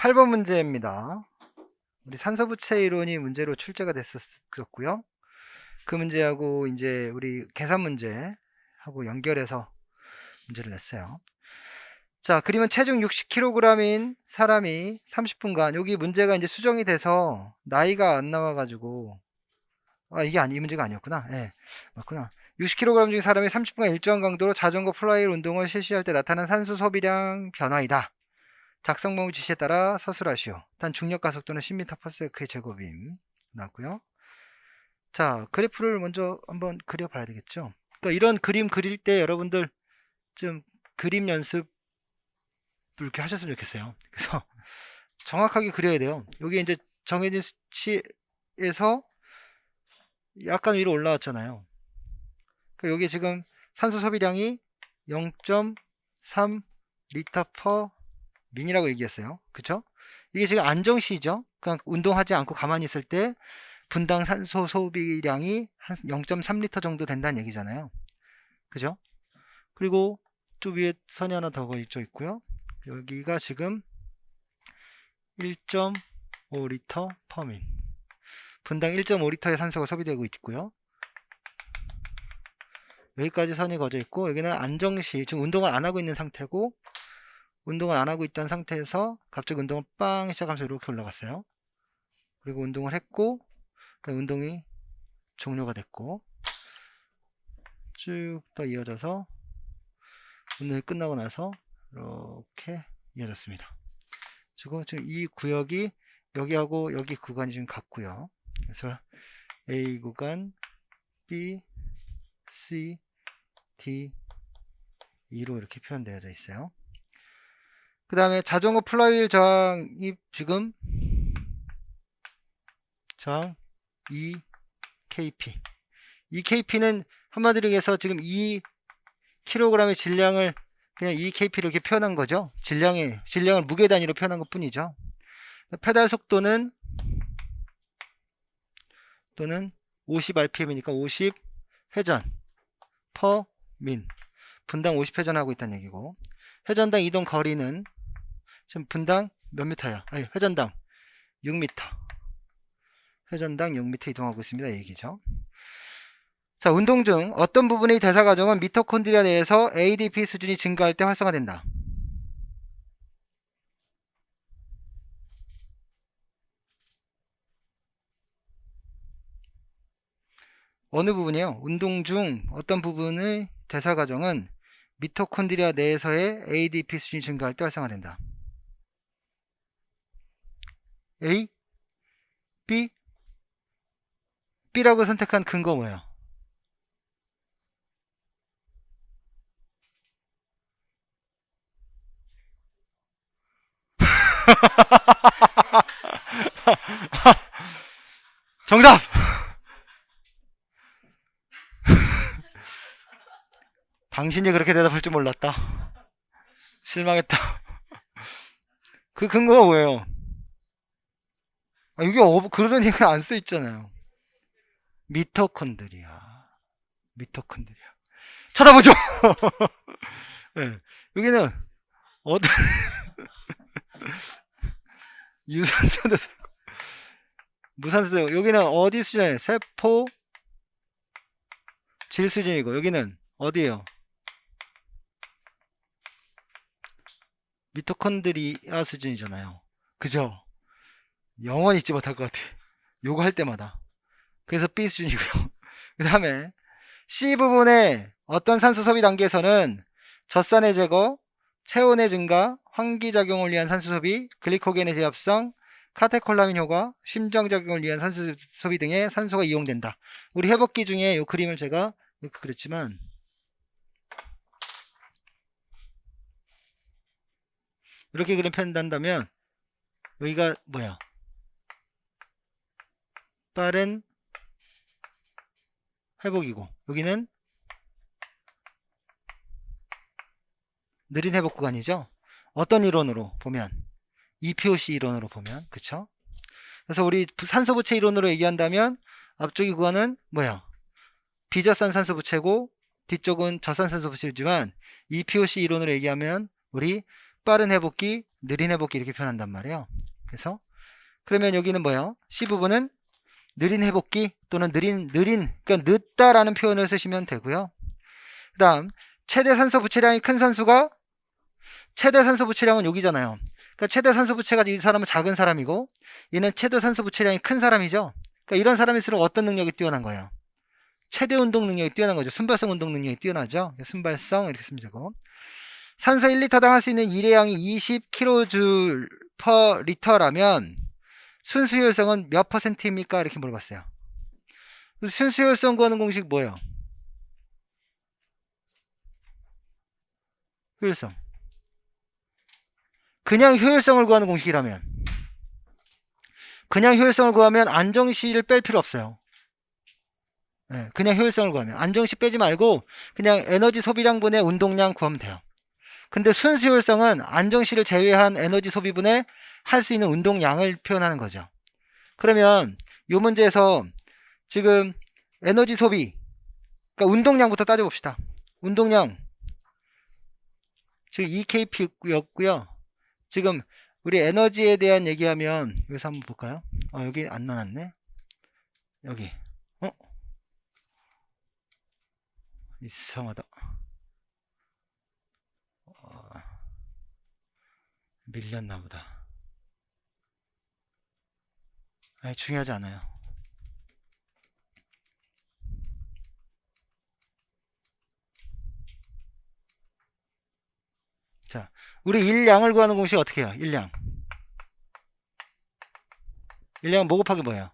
8번 문제입니다. 우리 산소부채 이론이 문제로 출제가 됐었고요. 그 문제하고 이제 우리 계산 문제하고 연결해서 문제를 냈어요. 자, 그림은 체중 60kg인 사람이 30분간, 여기 문제가 이제 수정이 돼서 나이가 안 나와가지고, 이 문제가 아니었구나. 예, 맞구나. 60kg 중인 사람이 30분간 일정한 강도로 자전거 플라이 운동을 실시할 때 나타난 산소 소비량 변화이다. 작성 방법 지시에 따라 서술하시오. 단 중력 가속도는 10m/s의 제곱임. 나왔고요. 자, 그래프를 먼저 한번 그려봐야 되겠죠. 그러니까 이런 그림 그릴 때 여러분들 좀 그림 연습을 이렇게 하셨으면 좋겠어요. 그래서 정확하게 그려야 돼요. 여기 이제 정해진 수치에서 약간 위로 올라왔잖아요. 그러니까 여기 지금 산소 소비량이 0.3 리터 퍼 민이라고 얘기했어요. 그쵸? 이게 지금 안정시죠. 그냥 운동하지 않고 가만히 있을 때 분당 산소 소비량이 한 0.3리터 정도 된다는 얘기잖아요. 그죠? 그리고 또 위에 선이 하나 더 그어져 있고요. 여기가 지금 1.5리터 퍼민. 분당 1.5리터의 산소가 소비되고 있고요. 여기까지 선이 그어져 있고, 여기는 안정시, 지금 운동을 안 하고 있는 상태고, 운동을 안 하고 있던 상태에서 갑자기 운동을 빵 시작하면서 이렇게 올라갔어요. 그리고 운동을 했고, 운동이 종료가 됐고, 쭉 더 이어져서 운동이 끝나고 나서 이렇게 이어졌습니다. 지금 이 구역이 여기하고 여기 구간이 지금 같고요. 그래서 A 구간, B, C, D, E로 이렇게 표현되어져 있어요. 그 다음에 자전거 플라이휠 저항이 지금 저항 2kp. 2kp는 한마디로 해서 지금 2kg의 질량을 그냥 2kp로 이렇게 표현한 거죠. 질량을 무게 단위로 표현한 것 뿐이죠. 페달 속도는 또는 50rpm이니까 50회전 퍼 민. 분당 50회전 하고 있다는 얘기고, 회전당 이동 거리는 지금 분당 몇 미터야? 아니, 회전당 6m. 회전당 6m 이동하고 있습니다. 이 얘기죠. 자, 운동 중 어떤 부분의 대사 과정은 미토콘드리아 내에서 ADP 수준이 증가할 때 활성화된다. 어느 부분이요? 운동 중 어떤 부분의 대사 과정은 미토콘드리아 내에서의 ADP 수준이 증가할 때 활성화된다. A, B, B라고 선택한 근거 뭐예요? 정답! 당신이 그렇게 대답할 줄 몰랐다. 실망했다. 그 근거가 뭐예요? 여기 그런 얘기가 안 써 있잖아요. 미토콘드리아. 쳐다보죠! 네. 여기는 어떤 유산소도 무산소도 여기는 어디 수준이에요? 세포 질 수준이고, 여기는 어디예요? 미토콘드리아 수준이잖아요. 그죠? 영원히 잊지 못할 것 같아. 요거 할 때마다. 그래서 B 수준이고요. 그 다음에 C 부분의 어떤 산소 소비 단계에서는 젖산의 제거, 체온의 증가, 환기작용을 위한 산소 소비, 글리코겐의 제합성, 카테콜라민 효과, 심장작용을 위한 산소 소비 등의 산소가 이용된다. 우리 회복기 중에 이 그림을 제가 이렇게 그렸지만, 이렇게 그림 표현한다면 여기가 뭐야? 빠른 회복이고, 여기는 느린 회복 구간이죠. 어떤 이론으로 보면, EPOC 이론으로 보면, 그쵸? 그래서 우리 산소 부채 이론으로 얘기한다면 앞쪽이 구간은 뭐야? 비저산 산소 부채고 뒤쪽은 저산 산소 부채이지만, EPOC 이론으로 얘기하면 우리 빠른 회복기, 느린 회복기 이렇게 표현한단 말이에요. 그래서 그러면 여기는 뭐예요? C 부분은 느린 회복기 또는 그러니까 늦다라는 표현을 쓰시면 되고요. 그 다음 최대 산소 부채량이 큰 선수가 최대 산소 부채량은 여기잖아요. 그러니까 최대 산소 부채가 이 사람은 작은 사람이고 얘는 최대 산소 부채량이 큰 사람이죠. 그러니까 이런 사람일수록 어떤 능력이 뛰어난 거예요? 최대 운동 능력이 뛰어난 거죠. 순발성 운동 능력이 뛰어나죠. 순발성 이렇게 쓰면 되고 산소 1리터당 할 수 있는 일회량이 20kJ per 리터라면 순수 효율성은 몇 %입니까? 이렇게 물어봤어요. 순수 효율성 구하는 공식 뭐예요? 효율성. 그냥 효율성을 구하는 공식이라면 그냥 효율성을 구하면 안정시를 뺄 필요 없어요. 네, 그냥 효율성을 구하면 안정시 빼지 말고 그냥 에너지 소비량분의 운동량 구하면 돼요. 근데 순수 효율성은 안정시를 제외한 에너지 소비분의 할 수 있는 운동량을 표현하는 거죠. 그러면 이 문제에서 지금 에너지 소비, 그러니까 운동량부터 따져봅시다. 운동량 지금 EKP였고요. 지금 우리 에너지에 대한 얘기하면 여기서 한번 볼까요? 여기 안 나왔네. 여기 이상하다. 밀렸나 보다. 아니, 중요하지 않아요. 자, 우리 일량을 구하는 공식 어떻게 해요? 일량은 뭐 곱하기 뭐예요?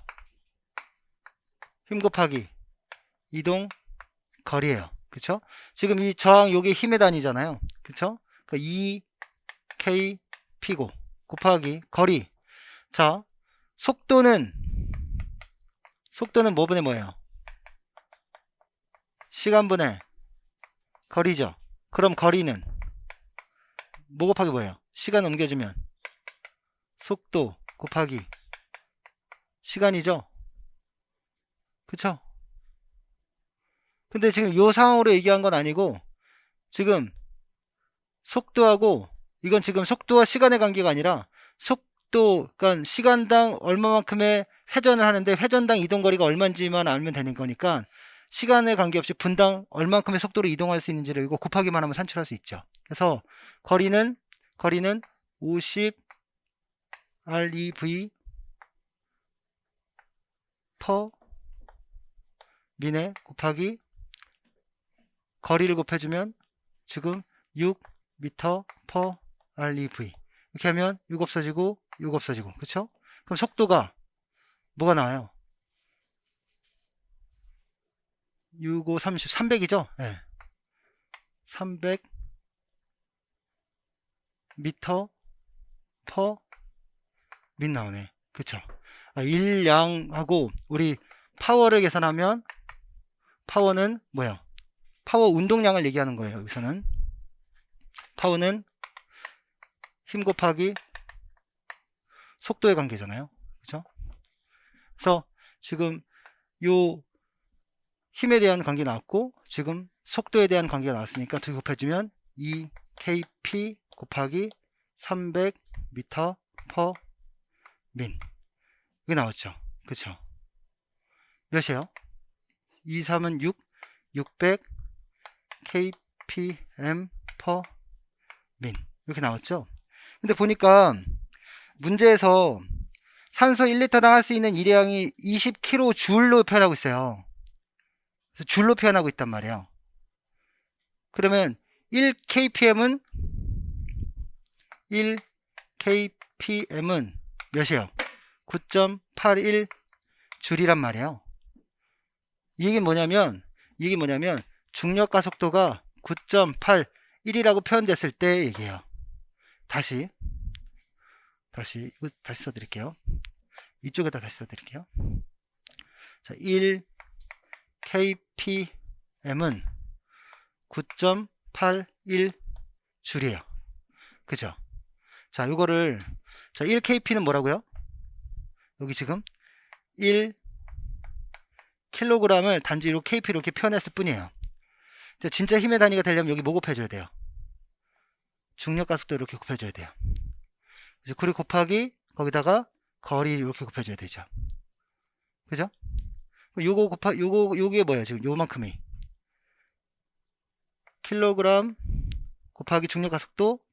힘 곱하기 이동 거리예요. 그쵸? 지금 이 저항 요게 힘의 단위잖아요. 그쵸? 그러니까 2kp고 곱하기 거리. 자, 속도는 뭐분의 뭐예요? 시간분의 거리죠. 그럼 거리는 뭐 곱하기 뭐예요? 시간 옮겨주면 속도 곱하기 시간이죠. 그쵸? 근데 지금 요 상황으로 얘기한 건 아니고 지금 속도하고 이건 지금 속도와 시간의 관계가 아니라 속도, 그러니까 시간당 얼마만큼의 회전을 하는데 회전당 이동거리가 얼마인지만 알면 되는 거니까 시간에 관계없이 분당 얼마만큼의 속도로 이동할 수 있는지를 이거 곱하기만 하면 산출할 수 있죠. 그래서 거리는 50 REV per 미네 곱하기 거리를 곱해주면 지금 6 m per REV 이렇게 하면 6 없어지고 6 없어지고 그쵸? 그럼 속도가 뭐가 나와요? 6, 5, 30, 300이죠? 네. 300 m per 민 나오네. 그쵸? 일량하고 우리 파워를 계산하면 파워는 뭐예요? 파워 운동량을 얘기하는 거예요. 여기서는 파워는 힘 곱하기 속도의 관계잖아요. 그쵸? 그래서 지금 요 힘에 대한 관계 나왔고 지금 속도에 대한 관계가 나왔으니까 두 개 곱해주면 2kp 곱하기 300 m per 민 이게 나왔죠. 그쵸? 몇이에요? 2, 3은 6, 600 kpm per 민 이렇게 나왔죠. 근데 보니까 문제에서 산소 1리터당 할 수 있는 일량이 20kJ로 표현하고 있어요. 그래서 줄로 표현하고 있단 말이에요. 그러면 1kpm은 몇이에요? 9.81 줄이란 말이에요. 이게 뭐냐면 중력과 속도가 9.81이라고 표현됐을 때 얘기해요. 다시 이거 다시 써드릴게요. 이쪽에다 다시 써드릴게요. 자, 1kpm은 9.81 줄이에요. 그죠? 자, 이거를 1kp는 뭐라고요? 여기 지금 1kg을 단지 이렇게 kp로 이렇게 표현했을 뿐이에요. 진짜 힘의 단위가 되려면 여기 뭐 곱해줘야 돼요? 중력가속도 이렇게 곱해줘야 돼요. 그죠? 그리고 곱하기 거기다가 거리 이렇게 곱해줘야 되죠. 그죠? 요게 뭐예요? 지금 요만큼이 킬로그램 곱하기 중력가속도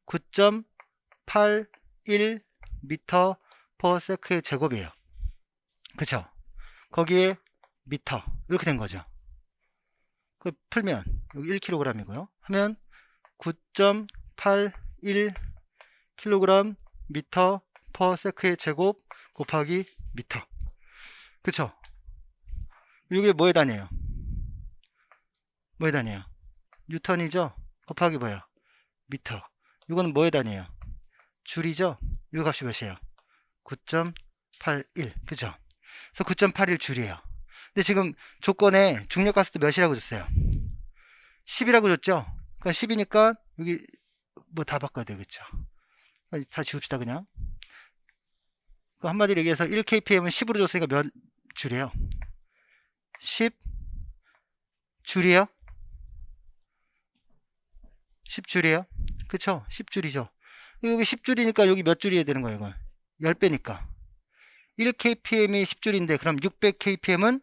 9.81 미터 퍼 세크의 제곱이에요. 그쵸? 거기에 미터 이렇게 된 거죠. 그 풀면 여기 1kg이고요. 하면 9.81 kg 미터 퍼 세크의 제곱 곱하기 미터. 그쵸? 이게 뭐에 다녀요? 뭐에 다녀요? 뉴턴이죠? 곱하기 뭐예요? 미터. 이거는 뭐에 다녀요? 줄이죠? 이 값이 몇이에요? 9.81. 그죠? 그래서 9.81 줄이에요. 근데 지금 조건에 중력가속도 몇이라고 줬어요? 10이라고 줬죠? 그러니까 10이니까 여기 뭐 다 바꿔야 되겠죠? 다 지웁시다 그냥. 한마디로 얘기해서 1kpm은 10으로 줬으니까 몇 줄이에요? 10 줄이에요? 10줄이에요? 그쵸? 10줄이죠. 여기 10줄이니까 여기 몇 줄이어야 되는 거예요, 이건? 10배니까. 1kpm이 10줄인데, 그럼 600kpm은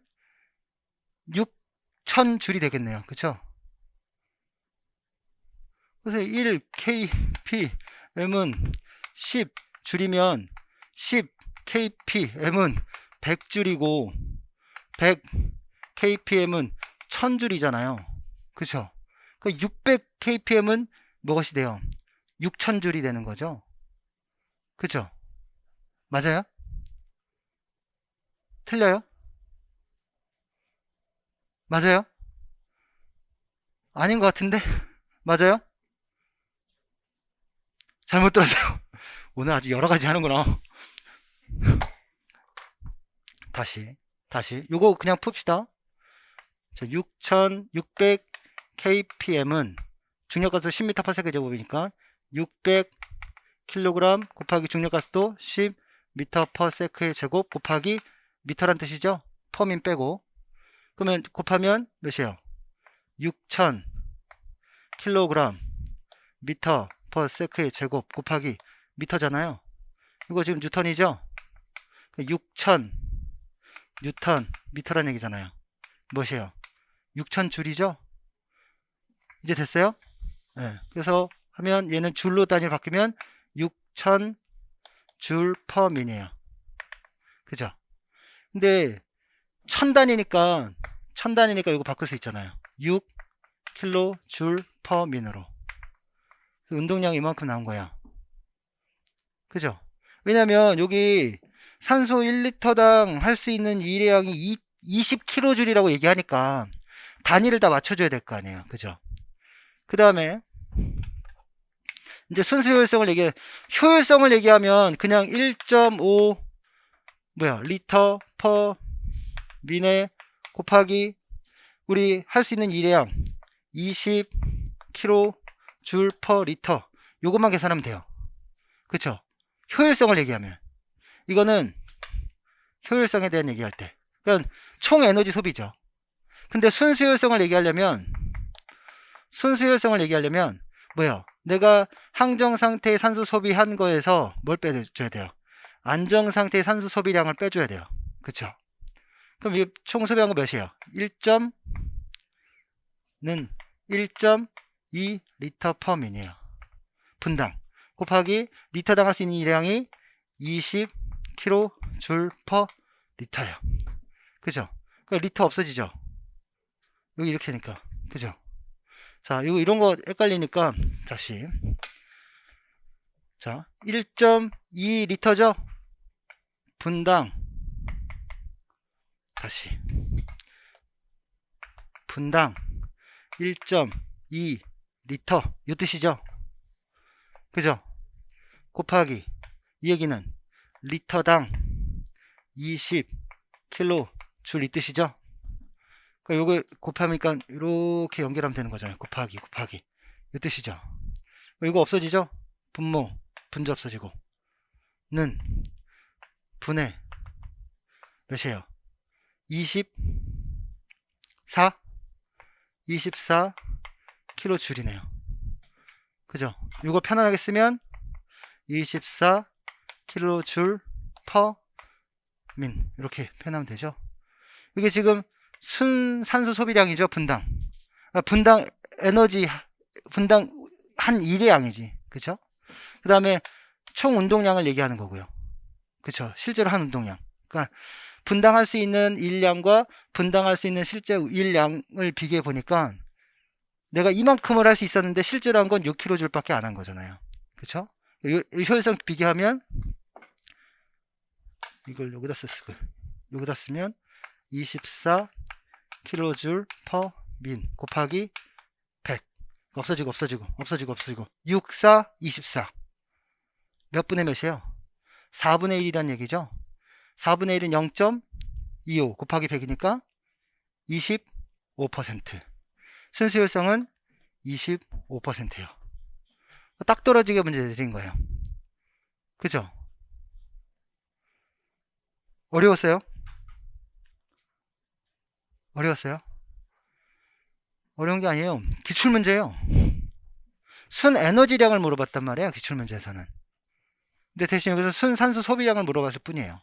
6000줄이 되겠네요. 그쵸? 그래서 1kpm은 10 줄이면 10kpm은 100줄이고, 100kpm은 1000줄이잖아요. 그쵸? 600kpm은 무엇이 돼요? 6000줄이 되는 거죠. 그쵸? 맞아요? 틀려요? 맞아요? 아닌 것 같은데? 맞아요? 잘못 들었어요. 오늘 아주 여러 가지 하는구나. 다시. 요거 그냥 풉시다. 6600kpm은 중력가속도 10m/s 제곱이니까 600kg 곱하기 중력가속도 10m/s의 제곱 곱하기 미터란 뜻이죠. 퍼민 빼고. 그러면 곱하면 몇이에요? 6000kg 미터/s의 제곱 곱하기 미터잖아요. 이거 지금 뉴턴이죠? 6000 뉴턴 미터란 얘기잖아요. 무엇이에요? 6000줄이죠? 이제 됐어요? 네. 그래서 하면 얘는 줄로 단위로 바뀌면 6000줄 퍼 민이에요. 그죠? 근데 1000단위니까 이거 바꿀 수 있잖아요. 6kg 퍼 민으로. 운동량이 이만큼 나온 거야. 그죠? 왜냐면 여기 산소 1리터당 할 수 있는 일회량이 20kg줄이라고 얘기하니까 단위를 다 맞춰줘야 될 거 아니에요. 그죠? 그 다음에 이제 순수 효율성을 얘기하면 그냥 1.5 리터 퍼 민에 곱하기 우리 할 수 있는 일회량 20kg줄 퍼 리터 요것만 계산하면 돼요. 그쵸? 효율성을 얘기하면 이거는 효율성에 대한 얘기할 때 그러니까 총 에너지 소비죠. 근데 순수 효율성을 얘기하려면 뭐예요? 내가 항정 상태의 산소 소비한 거에서 뭘 빼줘야 돼요? 안정 상태의 산소 소비량을 빼줘야 돼요. 그쵸? 그럼 이 총 소비한 거 몇이에요? 1.2 리터 퍼 민이에요. 분당 곱하기 리터당 할 수 있는 일량이 20kg 퍼 리터예요. 그죠? 그러니까 리터 없어지죠? 여기 이렇게 하니까. 그죠? 자, 이런 거 헷갈리니까 다시. 자, 1.2 리터죠? 분당 다시. 분당 1.2 리터 이 뜻이죠? 그죠? 곱하기 이 얘기는 리터당 20kg 줄 이 뜻이죠? 그러니까 요거 곱하니까 이렇게 연결하면 되는 거잖아요. 곱하기 이 뜻이죠? 이거 없어지죠? 분자 없어지고 는 분의 몇이에요? 24kg 줄이네요. 그죠? 이거 편안하게 쓰면 24 킬로줄 퍼 민 이렇게 표현하면 되죠. 이게 지금 순산소 소비량이죠. 분당 에너지 분당 한 일의 양이지. 그쵸? 그 다음에 총 운동량을 얘기하는 거고요. 그쵸? 실제로 한 운동량. 그러니까 분당할 수 있는 일량과 분당할 수 있는 실제 일량을 비교해 보니까 내가 이만큼을 할 수 있었는데 실제로 한 건 6kJ 밖에 안 한 거잖아요. 그쵸? 이 효율성 비교하면 이걸 여기다 쓰고 여기다 쓰면 24 킬로줄 퍼 민 곱하기 100 없어지고 6, 4, 24 몇 분의 몇이에요? 4분의 1이란 얘기죠. 4분의 1은 0.25 곱하기 100이니까 25%. 순수 효율성은 25%예요. 딱 떨어지게 문제 드린 거예요. 그죠? 어려웠어요? 어려웠어요? 어려운 게 아니에요. 기출문제예요. 순 에너지량을 물어봤단 말이에요. 기출문제에서는. 근데 대신 여기서 순산소 소비량을 물어봤을 뿐이에요.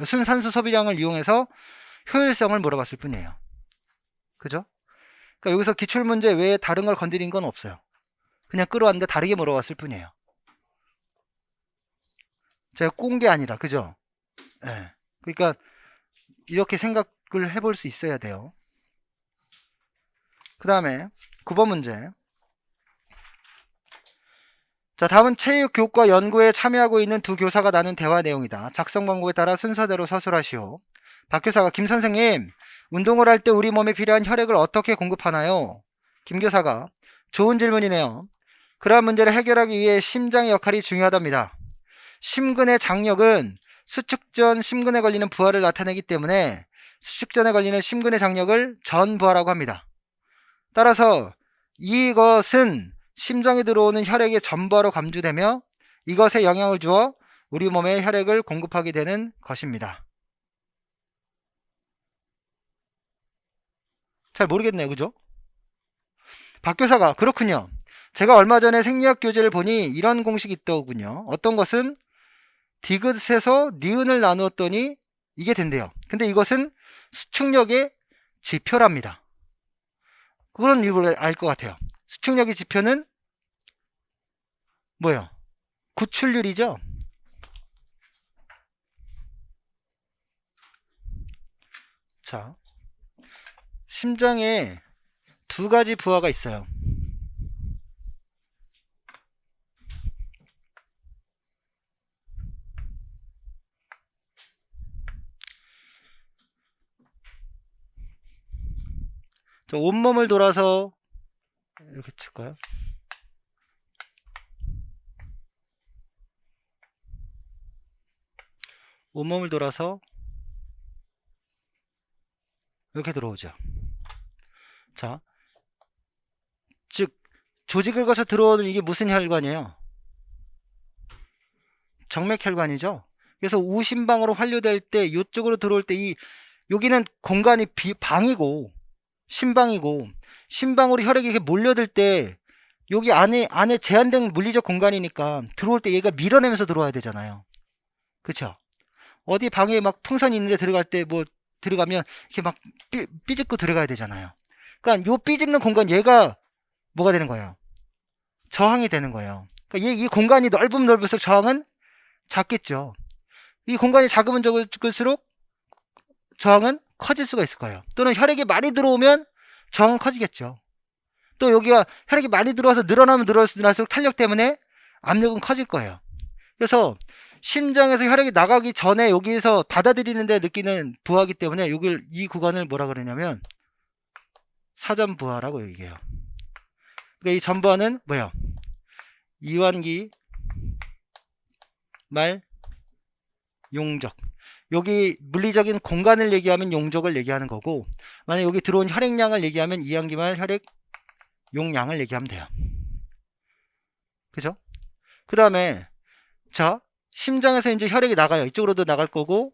순산소 소비량을 이용해서 효율성을 물어봤을 뿐이에요. 그죠? 그러니까 여기서 기출문제 외에 다른 걸 건드린 건 없어요. 그냥 끌어왔는데 다르게 물어봤을 뿐이에요. 제가 꼰 게 아니라, 그죠? 예. 그러니까 이렇게 생각을 해볼 수 있어야 돼요. 그 다음에 9번 문제. 자, 다음은 체육 교과 연구에 참여하고 있는 두 교사가 나눈 대화 내용이다. 작성 방법에 따라 순서대로 서술하시오. 박 교사가 김 선생님, 운동을 할 때 우리 몸에 필요한 혈액을 어떻게 공급하나요? 김 교사가 좋은 질문이네요. 그러한 문제를 해결하기 위해 심장의 역할이 중요하답니다. 심근의 장력은 수축 전 심근에 걸리는 부하를 나타내기 때문에 수축 전에 걸리는 심근의 장력을 전부하라고 합니다. 따라서 이것은 심장에 들어오는 혈액의 전부하로 감주되며 이것에 영향을 주어 우리 몸에 혈액을 공급하게 되는 것입니다. 잘 모르겠네요. 그죠? 박 교사가 그렇군요. 제가 얼마 전에 생리학 교재를 보니 이런 공식이 있더군요. 어떤 것은 디귿에서 니은을 나누었더니 이게 된대요. 근데 이것은 수축력의 지표랍니다. 그런 이유를 알 것 같아요. 수축력의 지표는 뭐예요? 구출률이죠. 자, 심장에 두 가지 부하가 있어요. 저 온몸을 돌아서 이렇게 칠까요? 온몸을 돌아서 이렇게 들어오죠. 자, 즉 조직을 거쳐 들어오는 이게 무슨 혈관이에요? 정맥혈관이죠. 그래서 우심방으로 환류될 때 이쪽으로 들어올 때 여기는 공간이 방이고 심방이고 심방으로 혈액이 이렇게 몰려들 때 여기 안에 제한된 물리적 공간이니까 들어올 때 얘가 밀어내면서 들어와야 되잖아요. 그쵸? 어디 방에 막 풍선이 있는데 들어갈 때 뭐 들어가면 이렇게 막 삐집고 들어가야 되잖아요. 그러니까 요 삐집는 공간 얘가 뭐가 되는 거예요? 저항이 되는 거예요. 그러니까 이 공간이 넓으면 넓을수록 저항은 작겠죠. 이 공간이 작으면 적을수록 저항은 커질 수가 있을 거예요. 또는 혈액이 많이 들어오면 저항은 커지겠죠. 또 여기가 혈액이 많이 들어와서 늘어나면 늘어날수록 탄력 때문에 압력은 커질 거예요. 그래서 심장에서 혈액이 나가기 전에 여기에서 받아들이는데 느끼는 부하기 때문에 이 구간을 뭐라 그러냐면 사전부하라고 얘기해요. 그러니까 이 전부하는 뭐예요? 이완기 말 용적. 여기 물리적인 공간을 얘기하면 용적을 얘기하는 거고, 만약 여기 들어온 혈액량을 얘기하면 이완기 말 혈액 용량을 얘기하면 돼요. 그죠? 그 다음에 자, 심장에서 이제 혈액이 나가요. 이쪽으로도 나갈 거고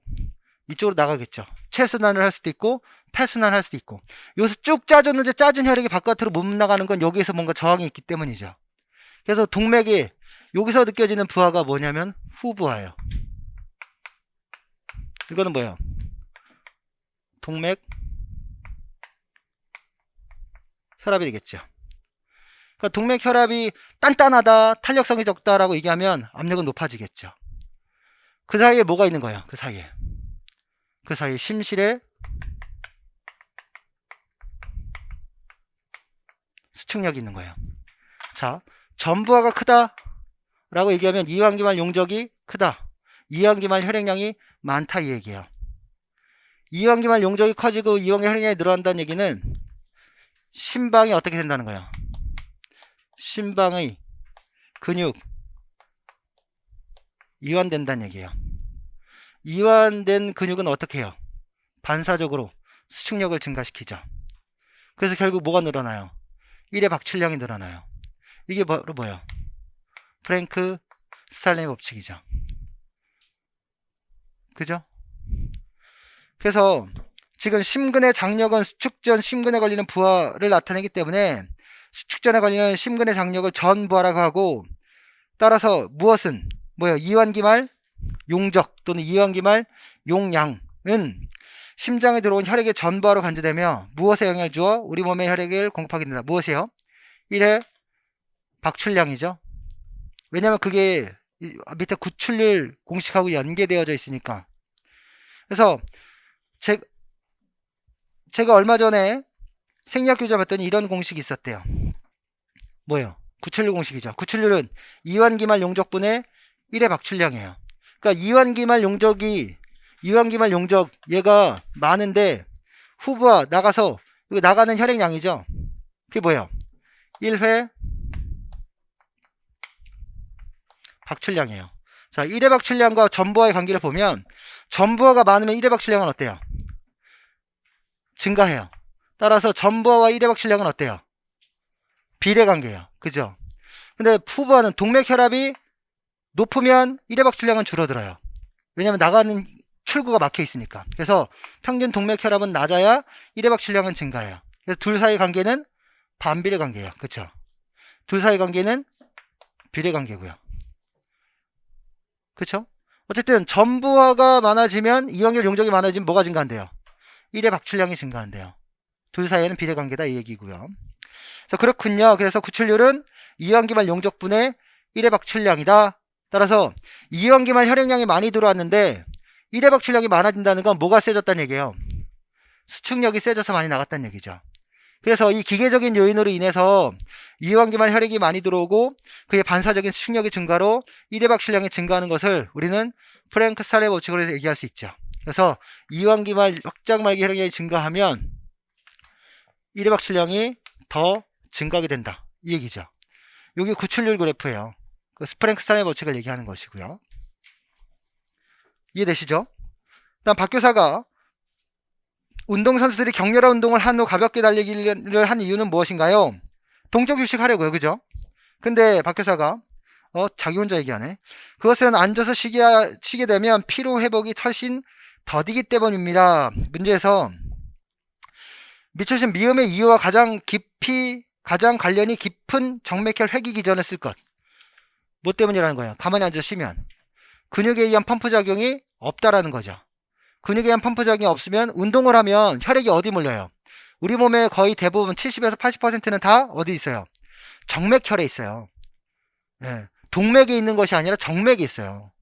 이쪽으로 나가겠죠. 체순환을 할 수도 있고 폐순환을 할 수도 있고. 여기서 쭉 짜줬는데 짜준 혈액이 바깥으로 못 나가는 건 여기에서 뭔가 저항이 있기 때문이죠. 그래서 동맥이 여기서 느껴지는 부하가 뭐냐면 후부하예요. 이거는 뭐예요? 동맥 혈압이 되겠죠. 그러니까 동맥 혈압이 단단하다, 탄력성이 적다라고 얘기하면 압력은 높아지겠죠. 그 사이에 뭐가 있는 거예요? 그 사이에 심실에 수축력이 있는 거예요. 자, 전부하가 크다 라고 얘기하면 이완기말 용적이 크다, 이완기말 혈액량이 많다 이 얘기예요. 이완기말 용적이 커지고 이완기말 혈액량이 늘어난다는 얘기는 심방이 어떻게 된다는 거예요? 심방의 근육 이완된다는 얘기예요. 이완된 근육은 어떻게 해요? 반사적으로 수축력을 증가시키죠. 그래서 결국 뭐가 늘어나요? 1의 박출량이 늘어나요. 이게 바로 뭐예요? 프랭크 스탈린의 법칙이죠. 그죠? 그래서 지금 심근의 장력은 수축 전 심근에 걸리는 부하를 나타내기 때문에 수축 전에 걸리는 심근의 장력을 전부하라고 하고, 따라서 무엇은 뭐예요? 이완기말 용적 또는 이완기말 용량은 심장에 들어온 혈액의 전부하로 간주되며 무엇에 영향을 주어 우리 몸의 혈액을 공급하게 된다. 무엇이에요? 1의 박출량이죠. 왜냐하면 그게 밑에 구출률 공식하고 연계되어져 있으니까. 그래서 제가 얼마 전에 생리학 교재 봤더니 이런 공식이 있었대요. 뭐예요? 구출률 공식이죠. 구출률은 이완기말 용적분의 1의 박출량이에요. 그러니까 이완기말 용적 얘가 많은데 후부하 나가서 나가는 혈액량이죠. 그게 뭐예요? 1회 박출량이에요. 자, 1회 박출량과 전부하의 관계를 보면 전부하가 많으면 1회 박출량은 어때요? 증가해요. 따라서 전부하와 1회 박출량은 어때요? 비례관계예요. 그죠? 근데 후부하는 동맥 혈압이 높으면 1회 박출량은 줄어들어요. 왜냐면 나가는 출구가 막혀 있으니까. 그래서 평균 동맥 혈압은 낮아야 1회 박출량은 증가해요. 그래서 둘 사이 관계는 반비례 관계예요. 그쵸? 둘 사이 관계는 비례 관계고요. 그쵸? 어쨌든 전부하가 많아지면 이완기말 용적이 많아지면 뭐가 증가한대요? 1회 박출량이 증가한대요. 둘 사이에는 비례 관계다 이 얘기고요. 그래서 그렇군요. 그래서 구출률은 이완기말 용적분의 1회 박출량이다. 따라서 이완기말 혈액량이 많이 들어왔는데 1회 박출량이 많아진다는 건 뭐가 세졌다는 얘기예요? 수축력이 세져서 많이 나갔다는 얘기죠. 그래서 이 기계적인 요인으로 인해서 이완기말 혈액이 많이 들어오고 그의 반사적인 수축력의 증가로 1회 박출량이 증가하는 것을 우리는 프랭크 스탈린의 법칙으로 얘기할 수 있죠. 그래서 이완기말 확장말기 혈액량이 증가하면 1회 박출량이 더 증가하게 된다 이 얘기죠. 이게 구출률 그래프예요. 그 프랭크 스탈린의 법칙을 얘기하는 것이고요. 이해되시죠? 다음 박 교사가 운동선수들이 격렬한 운동을 한 후 가볍게 달리기를 한 이유는 무엇인가요? 동적 휴식 하려고요. 그죠? 근데 박 교사가 자기 혼자 얘기하네. 그것은 앉아서 쉬게 되면 피로 회복이 훨씬 더디기 때문입니다. 문제에서 미처신 미음의 이유와 가장 관련이 깊은 정맥혈 회귀 기전을 쓸 것. 뭐 때문이라는 거예요? 가만히 앉아 쉬면 근육에 의한 펌프 작용이 없다라는 거죠. 근육에 의한 펌프 작용이 없으면 운동을 하면 혈액이 어디 몰려요? 우리 몸의 거의 대부분 70에서 80%는 다 어디 있어요? 정맥혈에 있어요. 예, 동맥에 있는 것이 아니라 정맥에 있어요.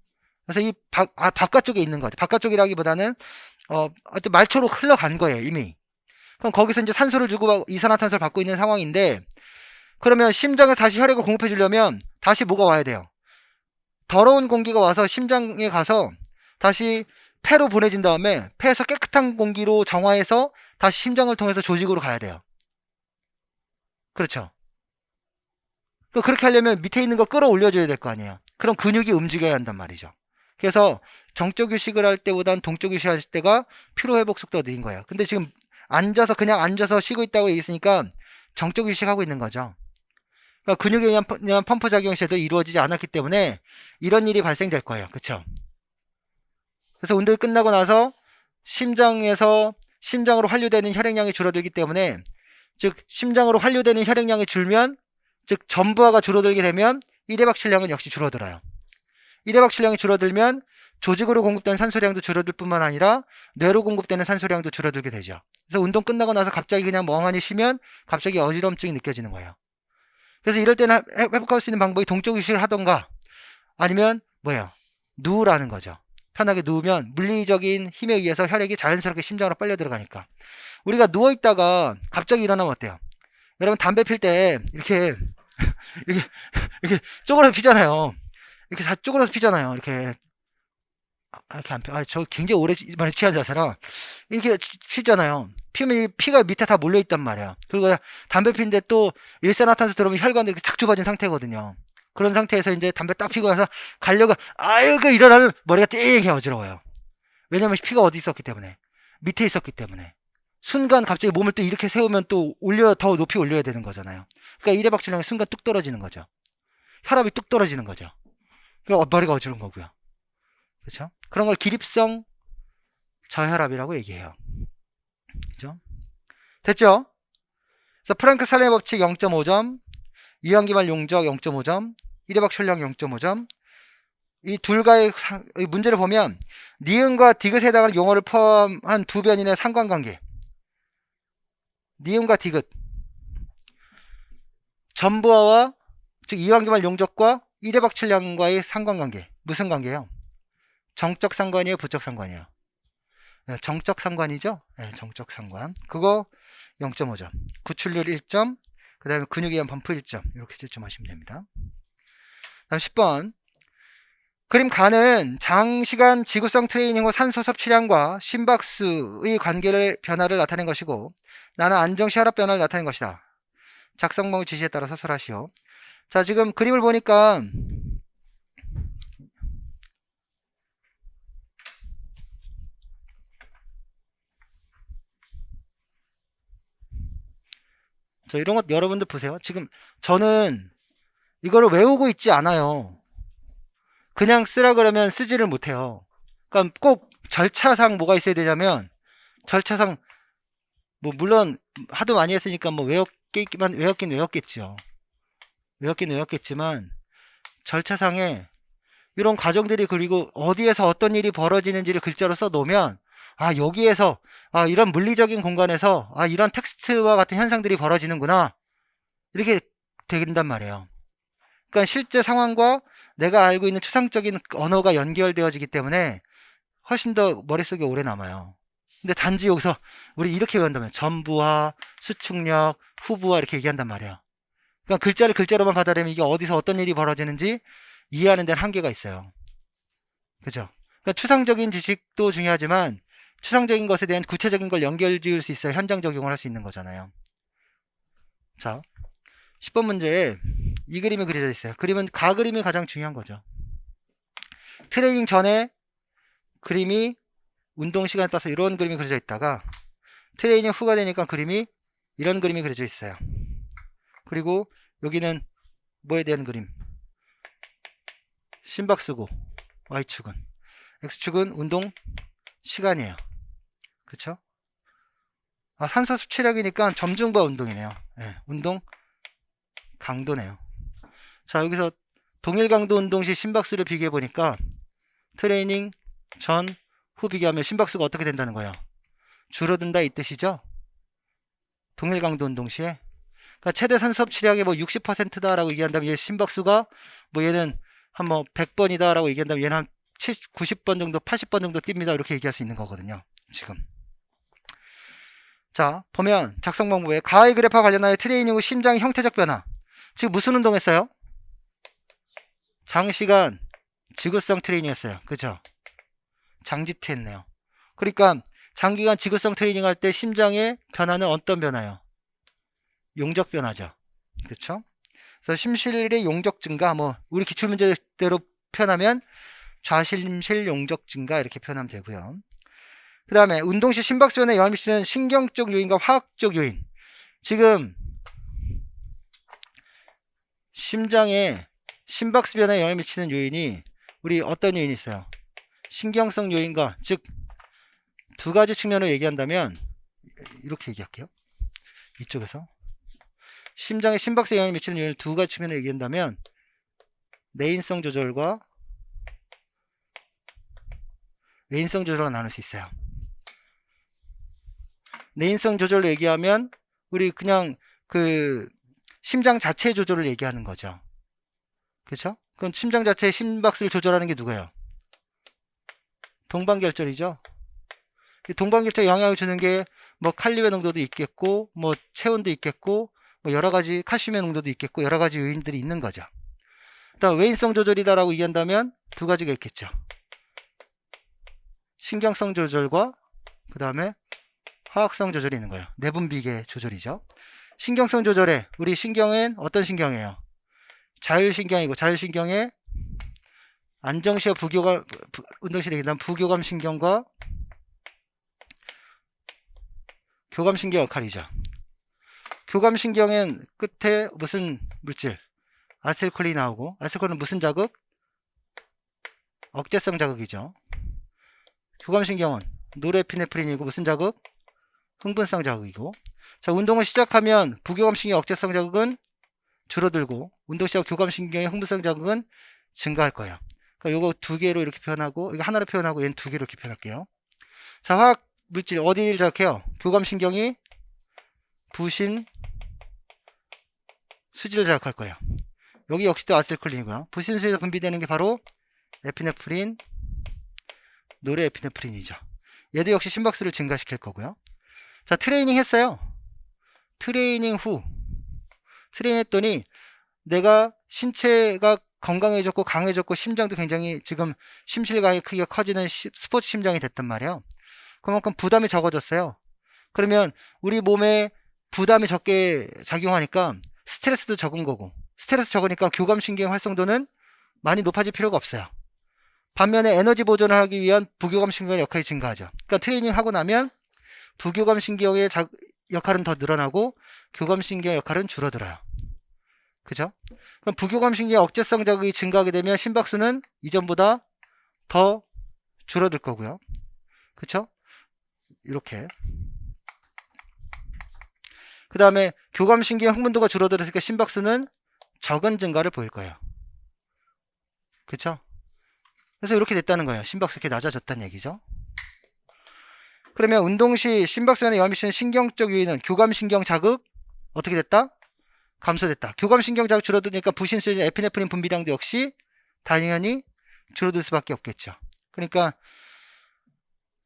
그래서 이 바깥쪽에 있는 거죠. 바깥쪽이라기보다는 하여튼 말초로 흘러간 거예요 이미. 그럼 거기서 이제 산소를 주고 이산화탄소를 받고 있는 상황인데, 그러면 심장에 다시 혈액을 공급해 주려면 다시 뭐가 와야 돼요? 더러운 공기가 와서 심장에 가서 다시 폐로 보내진 다음에 폐에서 깨끗한 공기로 정화해서 다시 심장을 통해서 조직으로 가야 돼요. 그렇죠? 그렇게 하려면 밑에 있는 거 끌어올려줘야 될 거 아니에요. 그럼 근육이 움직여야 한단 말이죠. 그래서 정적 휴식을 할 때보다는 동적 휴식을 할 때가 피로회복 속도가 느린 거예요. 근데 지금 그냥 앉아서 쉬고 있다고 얘기했으니까 정적 휴식하고 있는 거죠. 그러니까 근육에 의한 펌프 작용이 제대로 이루어지지 않았기 때문에 이런 일이 발생될 거예요. 그렇죠? 그래서 운동이 끝나고 나서 심장으로 환류되는 혈액량이 줄어들기 때문에, 즉 심장으로 환류되는 혈액량이 줄면 즉 전부하가 줄어들게 되면 1회 박출량은 역시 줄어들어요. 1회 박출량이 줄어들면 조직으로 공급되는 산소량도 줄어들 뿐만 아니라 뇌로 공급되는 산소량도 줄어들게 되죠. 그래서 운동 끝나고 나서 갑자기 그냥 멍하니 쉬면 갑자기 어지럼증이 느껴지는 거예요. 그래서 이럴 때는 회복할 수 있는 방법이 동적 휴식을 하던가 아니면 뭐예요? 누우라는 거죠. 편하게 누우면 물리적인 힘에 의해서 혈액이 자연스럽게 심장으로 빨려 들어가니까. 우리가 누워있다가 갑자기 일어나면 어때요? 여러분 담배 필 때 이렇게 이렇게 쪼그려서 피잖아요. 이렇게 다 쪼그려서 피잖아요. 이렇게 이렇게 안 펴. 저 굉장히 오랜만에 취한 자세라 이렇게 피잖아요. 피면 피가 밑에 다 몰려있단 말이야. 그리고 담배 피는데 또 일산화탄소 들어오면 혈관이 이렇게 착 좁아진 상태거든요. 그런 상태에서 이제 담배 딱 피고 나서 가려고 아이고 일어나면 머리가 띵해 어지러워요. 왜냐면 피가 어디 있었기 때문에 밑에 있었기 때문에 순간 갑자기 몸을 또 이렇게 세우면 또 더 높이 올려야 되는 거잖아요. 그러니까 1회 박출량이 순간 뚝 떨어지는 거죠. 혈압이 뚝 떨어지는 거죠. 그러니까 머리가 어지러운 거고요. 그렇죠? 그런 걸 기립성 저혈압이라고 얘기해요. 그렇죠? 됐죠? 그래서 프랑크 살레 법칙 0.5점, 이완기말 용적 0.5점, 1회 박출량 0.5점. 이 둘과의 문제를 보면 니은과 디귿에 해당하는 용어를 포함한 두 변인의 상관관계. 니은과 디귿. 전부하와 즉 이완기말 용적과 1회 박출량과의 상관관계. 무슨 관계예요? 정적 상관이에요? 부적 상관이에요? 네, 정적 상관이죠? 네, 정적 상관. 그거 0.5점. 구출률 1점. 그 다음에 근육이완 범프 1점. 이렇게 채점하시면 됩니다. 다음 10번. 그림 가는 장시간 지구성 트레이닝 후 산소 섭취량과 심박수의 변화를 나타낸 것이고 나는 안정시 혈압 변화를 나타낸 것이다. 작성법 지시에 따라 서술하시오. 자, 지금 그림을 보니까 자, 이런 것 여러분들 보세요. 지금 저는 이거를 외우고 있지 않아요. 그냥 쓰라 그러면 쓰지를 못해요. 그러니까 꼭 절차상 뭐가 있어야 되냐면 절차상 뭐 물론 하도 많이 했으니까 뭐 외웠긴 외웠겠죠. 외웠긴 외웠겠지만 절차상에 이런 과정들이 그리고 어디에서 어떤 일이 벌어지는지를 글자로 써놓으면 아 여기에서 아 이런 물리적인 공간에서 아 이런 텍스트와 같은 현상들이 벌어지는구나 이렇게 된단 말이에요. 그러니까 실제 상황과 내가 알고 있는 추상적인 언어가 연결되어지기 때문에 훨씬 더 머릿속에 오래 남아요. 근데 단지 여기서 우리 이렇게 외운다면 전부하, 수축력, 후부하 이렇게 얘기한단 말이에요. 그러니까 글자를 글자로만 받아들이면 이게 어디서 어떤 일이 벌어지는지 이해하는 데는 한계가 있어요. 그죠? 그러니까 추상적인 지식도 중요하지만 추상적인 것에 대한 구체적인 걸 연결 지을 수 있어야 현장 적용을 할 수 있는 거잖아요. 자, 10번 문제에 이 그림이 그려져 있어요. 그림은 가그림이 가장 중요한 거죠. 트레이닝 전에 그림이 운동 시간에 따라서 이런 그림이 그려져 있다가 트레이닝 후가 되니까 그림이 이런 그림이 그려져 있어요. 그리고 여기는 뭐에 대한 그림? 심박수고 Y축은 X축은 운동 시간이에요. 그쵸? 아, 산소 섭취량이니까 점중바 운동이네요. 네, 운동 강도네요. 자, 여기서 동일 강도 운동 시 심박수를 비교해 보니까 트레이닝 전, 후 비교하면 심박수가 어떻게 된다는 거예요? 줄어든다 이 뜻이죠? 동일 강도 운동 시에. 그러니까 최대 산소 섭취량이 뭐 60%다라고 얘기한다면 얘 심박수가 뭐 얘는 한 뭐 100번이다 라고 얘기한다면 얘는 한 90번 정도 80번 정도 뜁니다 이렇게 얘기할 수 있는 거거든요. 지금 자 보면 작성 방법에 가해 그래프와 관련하여 트레이닝 후 심장의 형태적 변화. 지금 무슨 운동했어요? 장시간 지구성 트레이닝 했어요. 그죠? 장지트 했네요. 그러니까 장기간 지구성 트레이닝 할 때 심장의 변화는 어떤 변화요? 용적 변화죠. 그렇죠? 그래서 심실의 용적 증가, 뭐 우리 기출문제대로 표현하면 좌심실 용적 증가 이렇게 표현하면 되고요. 그 다음에 운동 시 심박수 변화에 영향을 미치는 신경적 요인과 화학적 요인. 지금 심장에 심박수 변화에 영향을 미치는 요인이 우리 어떤 요인이 있어요? 신경성 요인과 즉 두 가지 측면으로 얘기한다면 이렇게 얘기할게요. 이쪽에서 심장의 심박수에 영향을 미치는 요인을 두 가지 측면으로 얘기한다면 내인성 조절과 외인성 조절로 나눌 수 있어요. 내인성 조절로 얘기하면 우리 그냥 그 심장 자체 조절을 얘기하는 거죠. 그렇죠? 그럼 심장 자체의 심박수를 조절하는 게 누구예요? 동반결절이죠. 동반결절에 영향을 주는 게 뭐 칼륨의 농도도 있겠고 뭐 체온도 있겠고 뭐 여러 가지 칼슘의 농도도 있겠고 여러 가지 요인들이 있는 거죠. 그다음 외인성 조절이다라고 얘기한다면 두 가지가 있겠죠. 신경성 조절과 그 다음에 화학성 조절이 있는 거예요. 내분비계 조절이죠. 신경성 조절에 우리 신경은 어떤 신경이에요? 자율신경이고 자율신경에 안정시와 부교감 운동시에 얘기한 부교감 신경과 교감신경 역할이죠. 교감신경엔 끝에 무슨 물질? 아세틸콜린이 나오고 아세틸콜린은 무슨 자극? 억제성 자극이죠. 교감신경은 노르에피네프린이고 무슨 자극? 흥분성 자극이고. 자, 운동을 시작하면 부교감신경 억제성 자극은 줄어들고 운동 시작 교감신경의 흥분성 자극은 증가할 거예요. 그러니까 요거 두 개로 이렇게 표현하고 이거 하나로 표현하고 얘는 두 개로 이렇게 표현할게요. 자, 화학 물질 어디를 자극해요? 교감신경이 부신 수지를 자극할 거예요. 여기 역시도 아세틸콜린이고요. 부신 수지에서 분비되는 게 바로 에피네프린, 노르에피네프린이죠. 얘도 역시 심박수를 증가시킬 거고요. 자, 트레이닝 했어요. 트레이닝 후 트레이닝 했더니 내가 신체가 건강해졌고 강해졌고 심장도 굉장히 지금 심실강의 크기가 커지는 스포츠 심장이 됐단 말이에요. 그만큼 부담이 적어졌어요. 그러면 우리 몸에 부담이 적게 작용하니까 스트레스도 적은 거고 스트레스 적으니까 교감신경 활성도는 많이 높아질 필요가 없어요. 반면에 에너지 보존을 하기 위한 부교감신경의 역할이 증가하죠. 그러니까 트레이닝 하고 나면 부교감신경의 역할은 더 늘어나고 교감신경의 역할은 줄어들어요. 그죠? 그럼 부교감신경의 억제성 자극이 증가하게 되면 심박수는 이전보다 더 줄어들 거고요. 그쵸? 이렇게. 그 다음에 교감신경 흥분도가 줄어들었으니까 심박수는 적은 증가를 보일 거예요. 그쵸? 그래서 이렇게 됐다는 거예요. 심박수 이렇게 낮아졌다는 얘기죠. 그러면 운동 시 심박수에 영향을 미치는 신경적 요인은 교감신경 자극 어떻게 됐다? 감소됐다. 교감신경 자극 줄어드니까 부신수인 에피네프린 분비량도 역시 당연히 줄어들 수밖에 없겠죠. 그러니까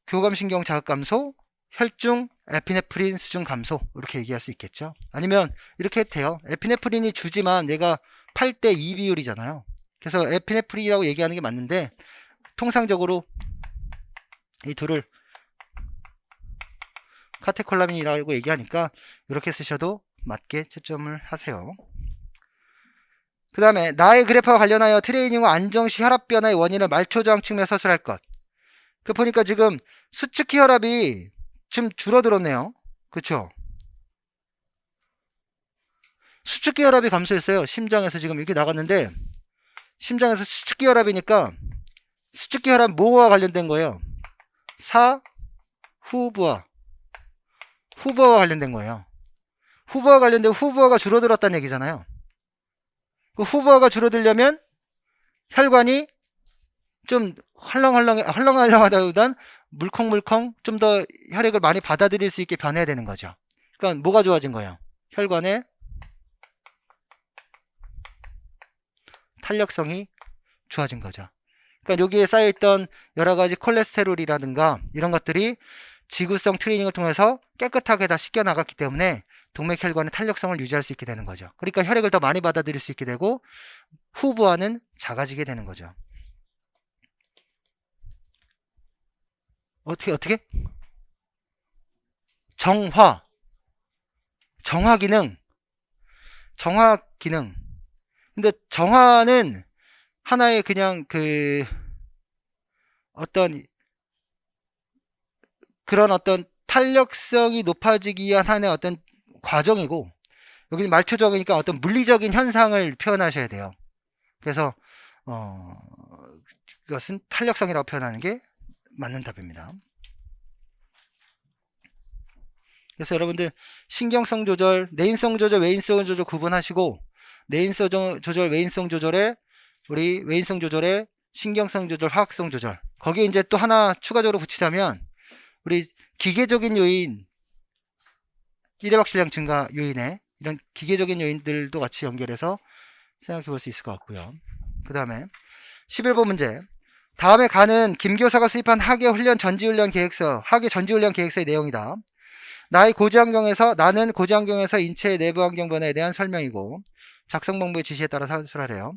교감신경 자극 감소, 혈중 에피네프린 수준 감소 이렇게 얘기할 수 있겠죠. 아니면 이렇게 해도 돼요. 에피네프린이 주지만 얘가 8대 2 비율이잖아요. 그래서 에피네프린이라고 얘기하는 게 맞는데 통상적으로 이 둘을 카테콜라민이라고 얘기하니까 이렇게 쓰셔도 맞게 채점을 하세요. 그 다음에 나의 그래프와 관련하여 트레이닝 후 안정시 혈압 변화의 원인을 말초저항 측면에 서술할 것. 그 보니까 지금 수축기 혈압이 좀 줄어들었네요. 그쵸? 수축기 혈압이 감소했어요. 심장에서 지금 이렇게 나갔는데 심장에서 수축기 혈압이니까 수축기 혈압 뭐와 관련된 거예요? 후부와 관련된 거예요. 후부와 관련된 후부하가 줄어들었다는 얘기잖아요. 그 후부하가 줄어들려면 혈관이 좀 헐렁헐렁하다보단 물컹물컹 좀 더 혈액을 많이 받아들일 수 있게 변해야 되는 거죠. 그러니까 뭐가 좋아진 거예요? 혈관의 탄력성이 좋아진 거죠. 그러니까 여기에 쌓여있던 여러 가지 콜레스테롤이라든가 이런 것들이 지구성 트레이닝을 통해서 깨끗하게 다 씻겨 나갔기 때문에 동맥혈관의 탄력성을 유지할 수 있게 되는 거죠. 그러니까 혈액을 더 많이 받아들일 수 있게 되고 후부하는 작아지게 되는 거죠. 어떻게? 정화 기능. 근데 정화는 하나의 그냥 그런 어떤 탄력성이 높아지기 위한 하나의 어떤 과정이고 여기는 말초적이니까 어떤 물리적인 현상을 표현하셔야 돼요. 그래서 이것은 탄력성이라고 표현하는 게 맞는 답입니다. 그래서 여러분들 신경성 조절, 내인성 조절, 외인성 조절 구분하시고, 내인성 조절, 외인성 조절에 우리 외인성 조절에 신경성 조절, 화학성 조절. 거기에 이제 또 하나 추가적으로 붙이자면 우리 기계적인 요인, 일회박실량 증가 요인에 이런 기계적인 요인들도 같이 연결해서 생각해 볼 수 있을 것 같고요. 그 다음에 11번 문제. 다음에 가는 김교사가 수립한 학예 훈련 전지훈련 계획서, 학예 전지훈련 계획서의 내용이다. 나는 고지 환경에서 인체의 내부 환경 변화에 대한 설명이고 작성 방법의 지시에 따라 사술하래요.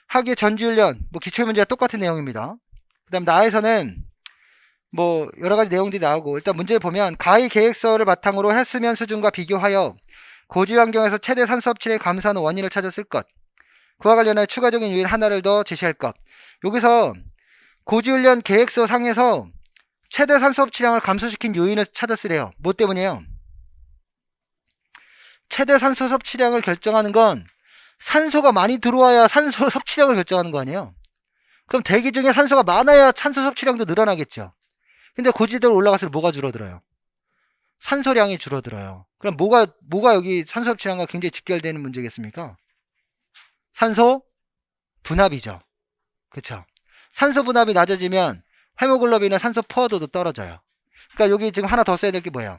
학예 전지훈련, 기출문제와 똑같은 내용입니다. 그 다음 나에서는 여러 가지 내용들이 나오고, 일단 문제를 보면 가히 계획서를 바탕으로 해수면 수준과 비교하여 고지 환경에서 최대 산소 섭취량을 감소하는 원인을 찾았을 것, 그와 관련해 추가적인 요인 하나를 더 제시할 것. 여기서 고지훈련 계획서 상에서 최대 산소 섭취량을 감소시킨 요인을 찾았으래요. 뭐 때문이에요? 최대 산소 섭취량을 결정하는 건 산소가 많이 들어와야 산소 섭취량을 결정하는 거 아니에요? 그럼 대기 중에 산소가 많아야 산소 섭취량도 늘어나겠죠. 근데 고지대로 올라갈수록 뭐가 줄어들어요? 산소량이 줄어들어요. 그럼 뭐가 여기 산소 섭취량과 굉장히 직결되는 문제겠습니까? 산소 분압이죠. 그쵸? 산소 분압이 낮아지면 헤모글로빈의 산소 포화도도 떨어져요. 그러니까 여기 지금 하나 더 써야 될 게 뭐예요?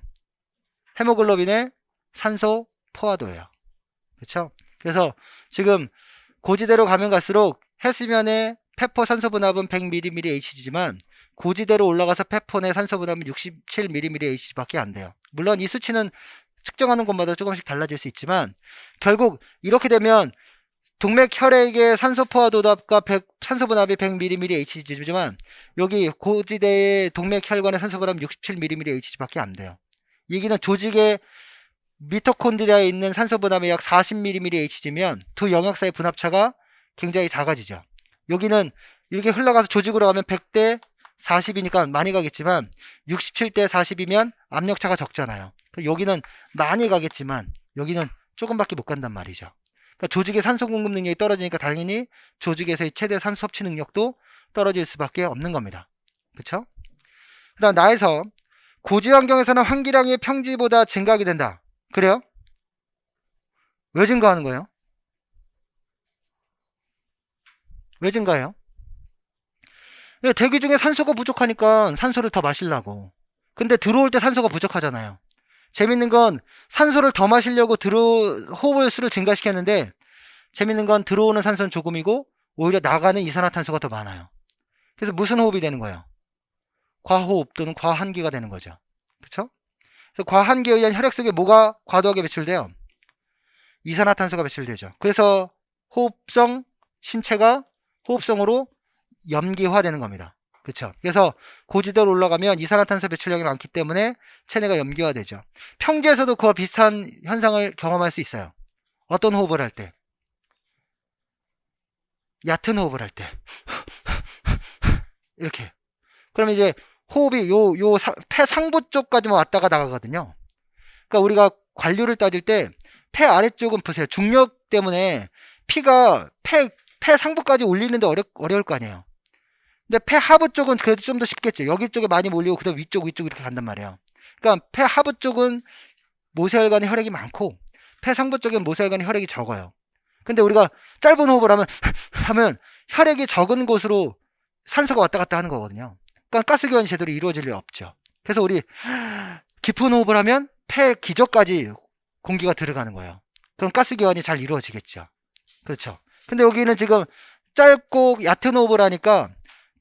헤모글로빈의 산소 포화도예요. 그쵸? 그래서 지금 고지대로 가면 갈수록 해수면의 폐포 산소 분압은 100mmHg지만 고지대로 올라가서 폐포 내 산소 분압은 67mmHg 밖에 안 돼요. 물론 이 수치는 측정하는 곳마다 조금씩 달라질 수 있지만 결국 이렇게 되면 동맥 혈액의 산소 포화도가 산소 분압이 100mmHg지만 여기 고지대의 동맥 혈관의 산소 분압은 67mmHg 밖에 안 돼요. 이 얘기는 조직의 미토콘드리아에 있는 산소 분압이 약 40mmHg면 두 영역 사이 분압차가 굉장히 작아지죠. 여기는 이렇게 흘러가서 조직으로 가면 100대 40이니까 많이 가겠지만 67대 40이면 압력차가 적잖아요. 여기는 많이 가겠지만 여기는 조금밖에 못 간단 말이죠. 그러니까 조직의 산소 공급 능력이 떨어지니까 당연히 조직에서의 최대 산소 섭취 능력도 떨어질 수밖에 없는 겁니다. 그렇죠? 그 다음 나에서 고지 환경에서는 환기량이 평지보다 증가하게 된다. 그래요? 왜 증가하는 거예요? 왜 증가해요? 대기 중에 산소가 부족하니까 산소를 더 마시려고. 근데 들어올 때 산소가 부족하잖아요. 재밌는 건 산소를 더 마시려고 호흡 수를 증가시켰는데 재밌는 건 들어오는 산소는 조금이고 오히려 나가는 이산화탄소가 더 많아요. 그래서 무슨 호흡이 되는 거예요? 과호흡 또는 과한기가 되는 거죠. 그렇죠? 그래서 과한기에 의한 혈액 속에 뭐가 과도하게 배출돼요? 이산화탄소가 배출되죠. 그래서 신체가 호흡성으로 염기화되는 겁니다. 그렇죠? 그래서 고지대로 올라가면 이산화탄소 배출량이 많기 때문에 체내가 염기화되죠. 평지에서도 그와 비슷한 현상을 경험할 수 있어요. 어떤 호흡을 할 때? 얕은 호흡을 할 때. 이렇게. 그럼 이제 호흡이 폐 상부 쪽까지만 왔다가 나가거든요. 그러니까 우리가 관류를 따질 때 폐 아래쪽은 보세요. 중력 때문에 피가 폐 상부까지 올리는데 어려울 거 아니에요. 근데 폐 하부 쪽은 그래도 좀 더 쉽겠죠. 여기 쪽에 많이 몰리고 그다음 위쪽 이렇게 간단 말이에요. 그러니까 폐 하부 쪽은 모세혈관에 혈액이 많고 폐 상부 쪽엔 모세혈관에 혈액이 적어요. 근데 우리가 짧은 호흡을 하면 혈액이 적은 곳으로 산소가 왔다 갔다 하는 거거든요. 그러니까 가스교환이 제대로 이루어질 리 없죠. 그래서 우리 깊은 호흡을 하면 폐 기저까지 공기가 들어가는 거예요. 그럼 가스교환이 잘 이루어지겠죠. 그렇죠. 근데 여기는 지금 짧고 얕은 호흡을 하니까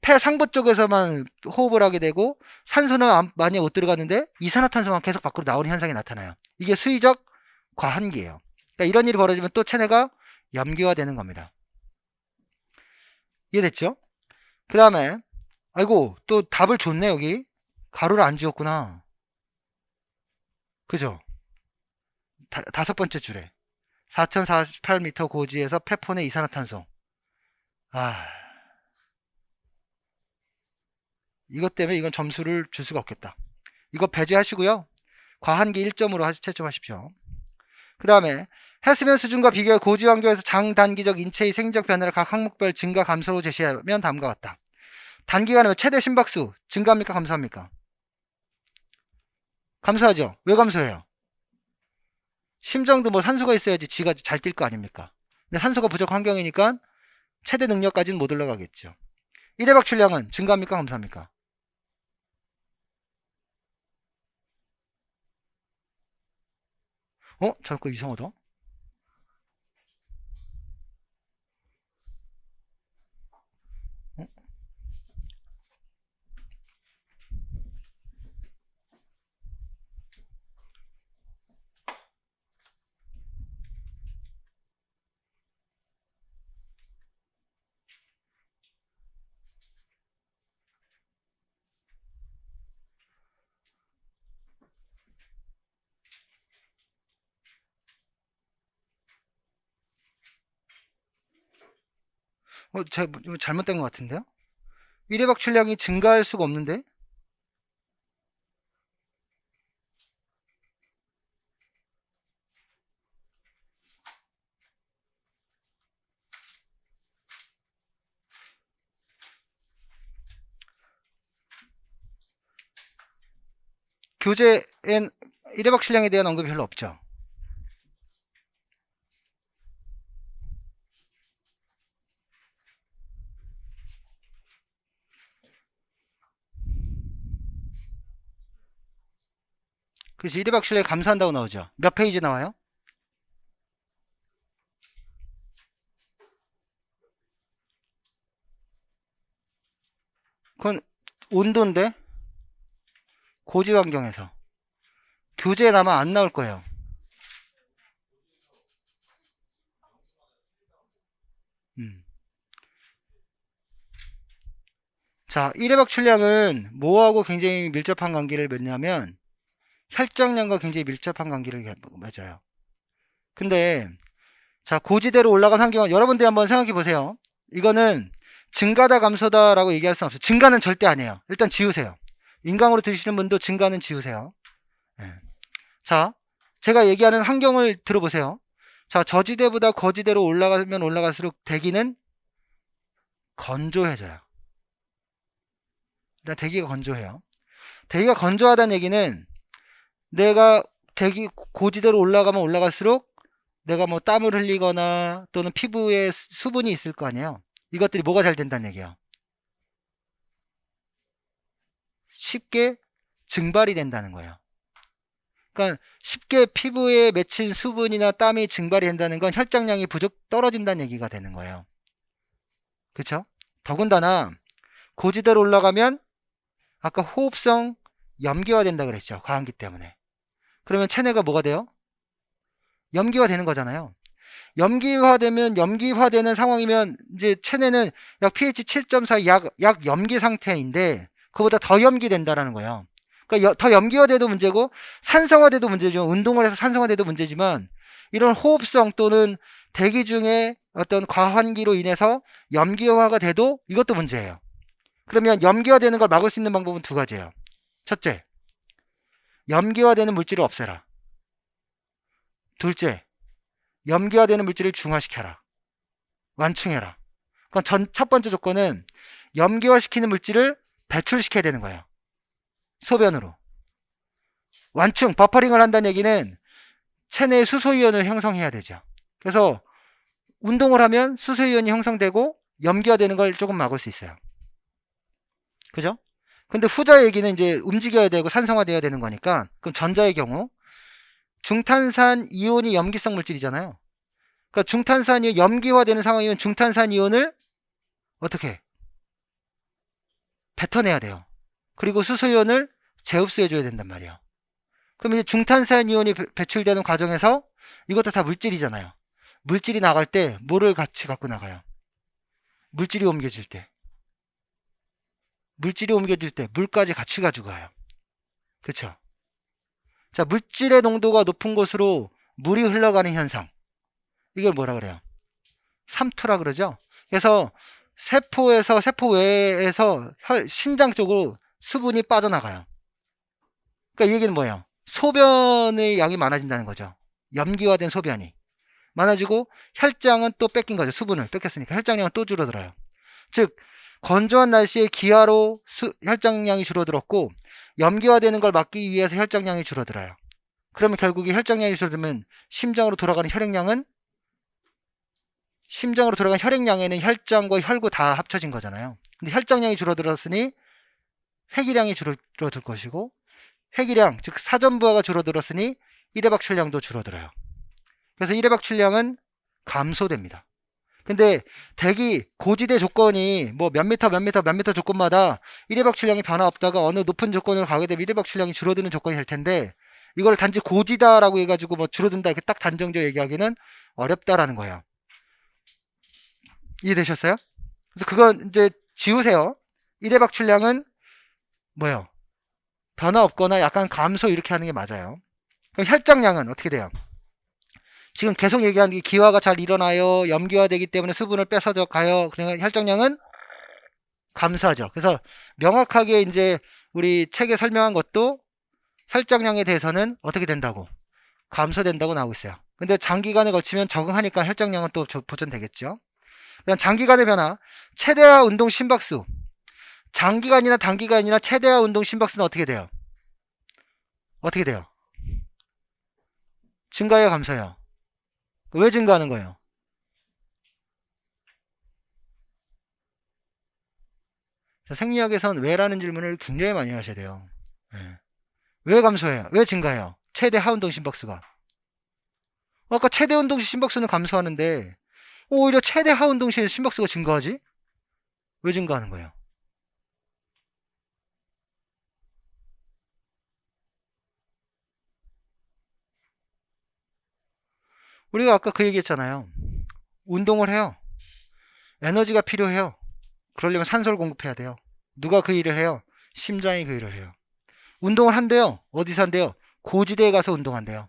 폐 상부 쪽에서만 호흡을 하게 되고 산소는 많이 못 들어갔는데 이산화탄소만 계속 밖으로 나오는 현상이 나타나요. 이게 수의적 과한기예요. 그러니까 이런 일이 벌어지면 또 체내가 염기화되는 겁니다. 이해됐죠? 그 다음에 아이고 또 답을 줬네. 여기 가로를 안 지웠구나. 그죠? 다섯 번째 줄에 4048m 고지에서 폐포 내 이산화탄소. 이것 때문에 이건 점수를 줄 수가 없겠다. 이거 배제하시고요. 과한기 1점으로 채점하십시오. 그 다음에 해수면 수준과 비교해 고지 환경에서 장단기적 인체의 생리적 변화를 각 항목별 증가 감소로 제시하면 다음과 같다. 단기간에 최대 심박수 증가합니까 감소합니까? 감소하죠. 왜 감소해요? 심장도 뭐 산소가 있어야지 지가 잘 뛸 거 아닙니까? 근데 산소가 부족 환경이니까 최대 능력까지는 못 올라가겠죠. 1회 박출량은 증가합니까? 감소합니까? 자꾸 이상하다. 어? 이거 잘못된 것 같은데요? 1회 박출량이 증가할 수가 없는데? 교재엔 1회 박출량에 대한 언급이 별로 없죠. 그래서 1회 박출량에 감소한다고 나오죠. 몇 페이지 나와요? 그건 온도인데 고지 환경에서 교재에 아마 안 나올 거예요. 자, 1회 박출량은 뭐하고 굉장히 밀접한 관계를 맺냐면 혈장량과 굉장히 밀접한 관계를 맺어요. 근데 자, 고지대로 올라간 환경은 여러분들이 한번 생각해 보세요. 이거는 증가다 감소다 라고 얘기할 수는 없어요. 증가는 절대 아니에요. 일단 지우세요. 인강으로 들으시는 분도 증가는 지우세요. 네. 자, 제가 얘기하는 환경을 들어보세요. 자, 저지대보다 고지대로 올라가면 올라갈수록 대기는 건조해져요. 일단 대기가 건조해요. 대기가 건조하다는 얘기는 내가 대기 고지대로 올라가면 올라갈수록 내가 뭐 땀을 흘리거나 또는 피부에 수분이 있을 거 아니에요. 이것들이 뭐가 잘 된다는 얘기예요. 쉽게 증발이 된다는 거예요. 그러니까 쉽게 피부에 맺힌 수분이나 땀이 증발이 된다는 건 혈장량이 떨어진다는 얘기가 되는 거예요. 그렇죠? 더군다나 고지대로 올라가면 아까 호흡성 염기화 된다 그랬죠. 과한기 때문에. 그러면 체내가 뭐가 돼요? 염기화 되는 거잖아요. 염기화되는 상황이면 이제 체내는 약 pH 7.4 약 염기 상태인데 그보다 더 염기된다라는 거예요. 그러니까 더 염기화돼도 문제고 산성화돼도 문제죠. 운동을 해서 산성화돼도 문제지만 이런 호흡성 또는 대기 중에 어떤 과환기로 인해서 염기화가 돼도 이것도 문제예요. 그러면 염기화되는 걸 막을 수 있는 방법은 두 가지예요. 첫째, 염기화되는 물질을 없애라. 둘째, 염기화되는 물질을 중화시켜라. 완충해라. 그럼 첫 번째 조건은 염기화시키는 물질을 배출시켜야 되는 거예요. 소변으로. 완충, 버퍼링을 한다는 얘기는 체내에 수소이온을 형성해야 되죠. 그래서 운동을 하면 수소이온이 형성되고 염기화되는 걸 조금 막을 수 있어요. 그죠? 근데 후자 얘기는 이제 움직여야 되고 산성화돼야 되는 거니까 그럼 전자의 경우 중탄산 이온이 염기성 물질이잖아요. 그러니까 중탄산 이온 염기화되는 상황이면 중탄산 이온을 어떻게 뱉어내야 돼요. 그리고 수소이온을 재흡수해 줘야 된단 말이에요. 그럼 이제 중탄산 이온이 배출되는 과정에서 이것도 다 물질이잖아요. 물질이 나갈 때 뭐를 같이 갖고 나가요? 물질이 옮겨질 때 물까지 같이 가지고 가요. 그렇죠? 자, 물질의 농도가 높은 곳으로 물이 흘러가는 현상. 이걸 뭐라 그래요? 삼투라 그러죠? 그래서 세포에서 세포 외에서 신장 쪽으로 수분이 빠져나가요. 그러니까 이 얘기는 뭐예요? 소변의 양이 많아진다는 거죠. 염기화된 소변이 많아지고 혈장은 또 뺏긴 거죠. 수분을 뺏겼으니까 혈장량은 또 줄어들어요. 즉 건조한 날씨에 기하로 혈장량이 줄어들었고 염기화되는 걸 막기 위해서 혈장량이 줄어들어요. 그러면 결국에 혈장량이 줄어들면 심장으로 돌아가는 혈액량에는 혈장과 혈구 다 합쳐진 거잖아요. 근데 혈장량이 줄어들었으니 회기량이 줄어들 것이고, 회기량, 즉 사전부하가 줄어들었으니 1회박출량도 줄어들어요. 그래서 1회박출량은 감소됩니다. 근데 대기 고지대 조건이 뭐 몇 미터 조건마다 1회박출량이 변화 없다가 어느 높은 조건을 가게 되면 1회박출량이 줄어드는 조건이 될 텐데, 이걸 단지 고지다라고 해가지고 뭐 줄어든다 이렇게 딱 단정적으로 얘기하기는 어렵다라는 거예요. 이해되셨어요? 그래서 그건 이제 지우세요. 1회박출량은 뭐예요? 변화 없거나 약간 감소 이렇게 하는 게 맞아요. 그럼 혈장량은 어떻게 돼요? 지금 계속 얘기하는 게 기화가 잘 일어나요. 염기화되기 때문에 수분을 뺏어져 가요. 그러니까 혈장량은 감소하죠. 그래서 명확하게 이제 우리 책에 설명한 것도 혈장량에 대해서는 어떻게 된다고? 감소된다고 나오고 있어요. 근데 장기간에 걸치면 적응하니까 혈장량은 또 보존되겠죠. 그냥 장기간의 변화, 최대화 운동 심박수. 장기간이나 단기간이나 최대화 운동 심박수는 어떻게 돼요? 어떻게 돼요? 증가해요, 감소해요? 왜 증가하는 거예요? 생리학에선 왜라는 질문을 굉장히 많이 하셔야 돼요. 네. 왜 감소해요? 왜 증가해요? 최대 하운동 심박수가. 아까 최대 운동 시 심박수는 감소하는데 오히려 최대 하운동 시 심박수가 증가하지? 왜 증가하는 거예요? 우리가 아까 그 얘기했잖아요. 운동을 해요. 에너지가 필요해요. 그러려면 산소를 공급해야 돼요. 누가 그 일을 해요? 심장이 그 일을 해요. 운동을 한대요. 어디서 한대요? 고지대에 가서 운동한대요.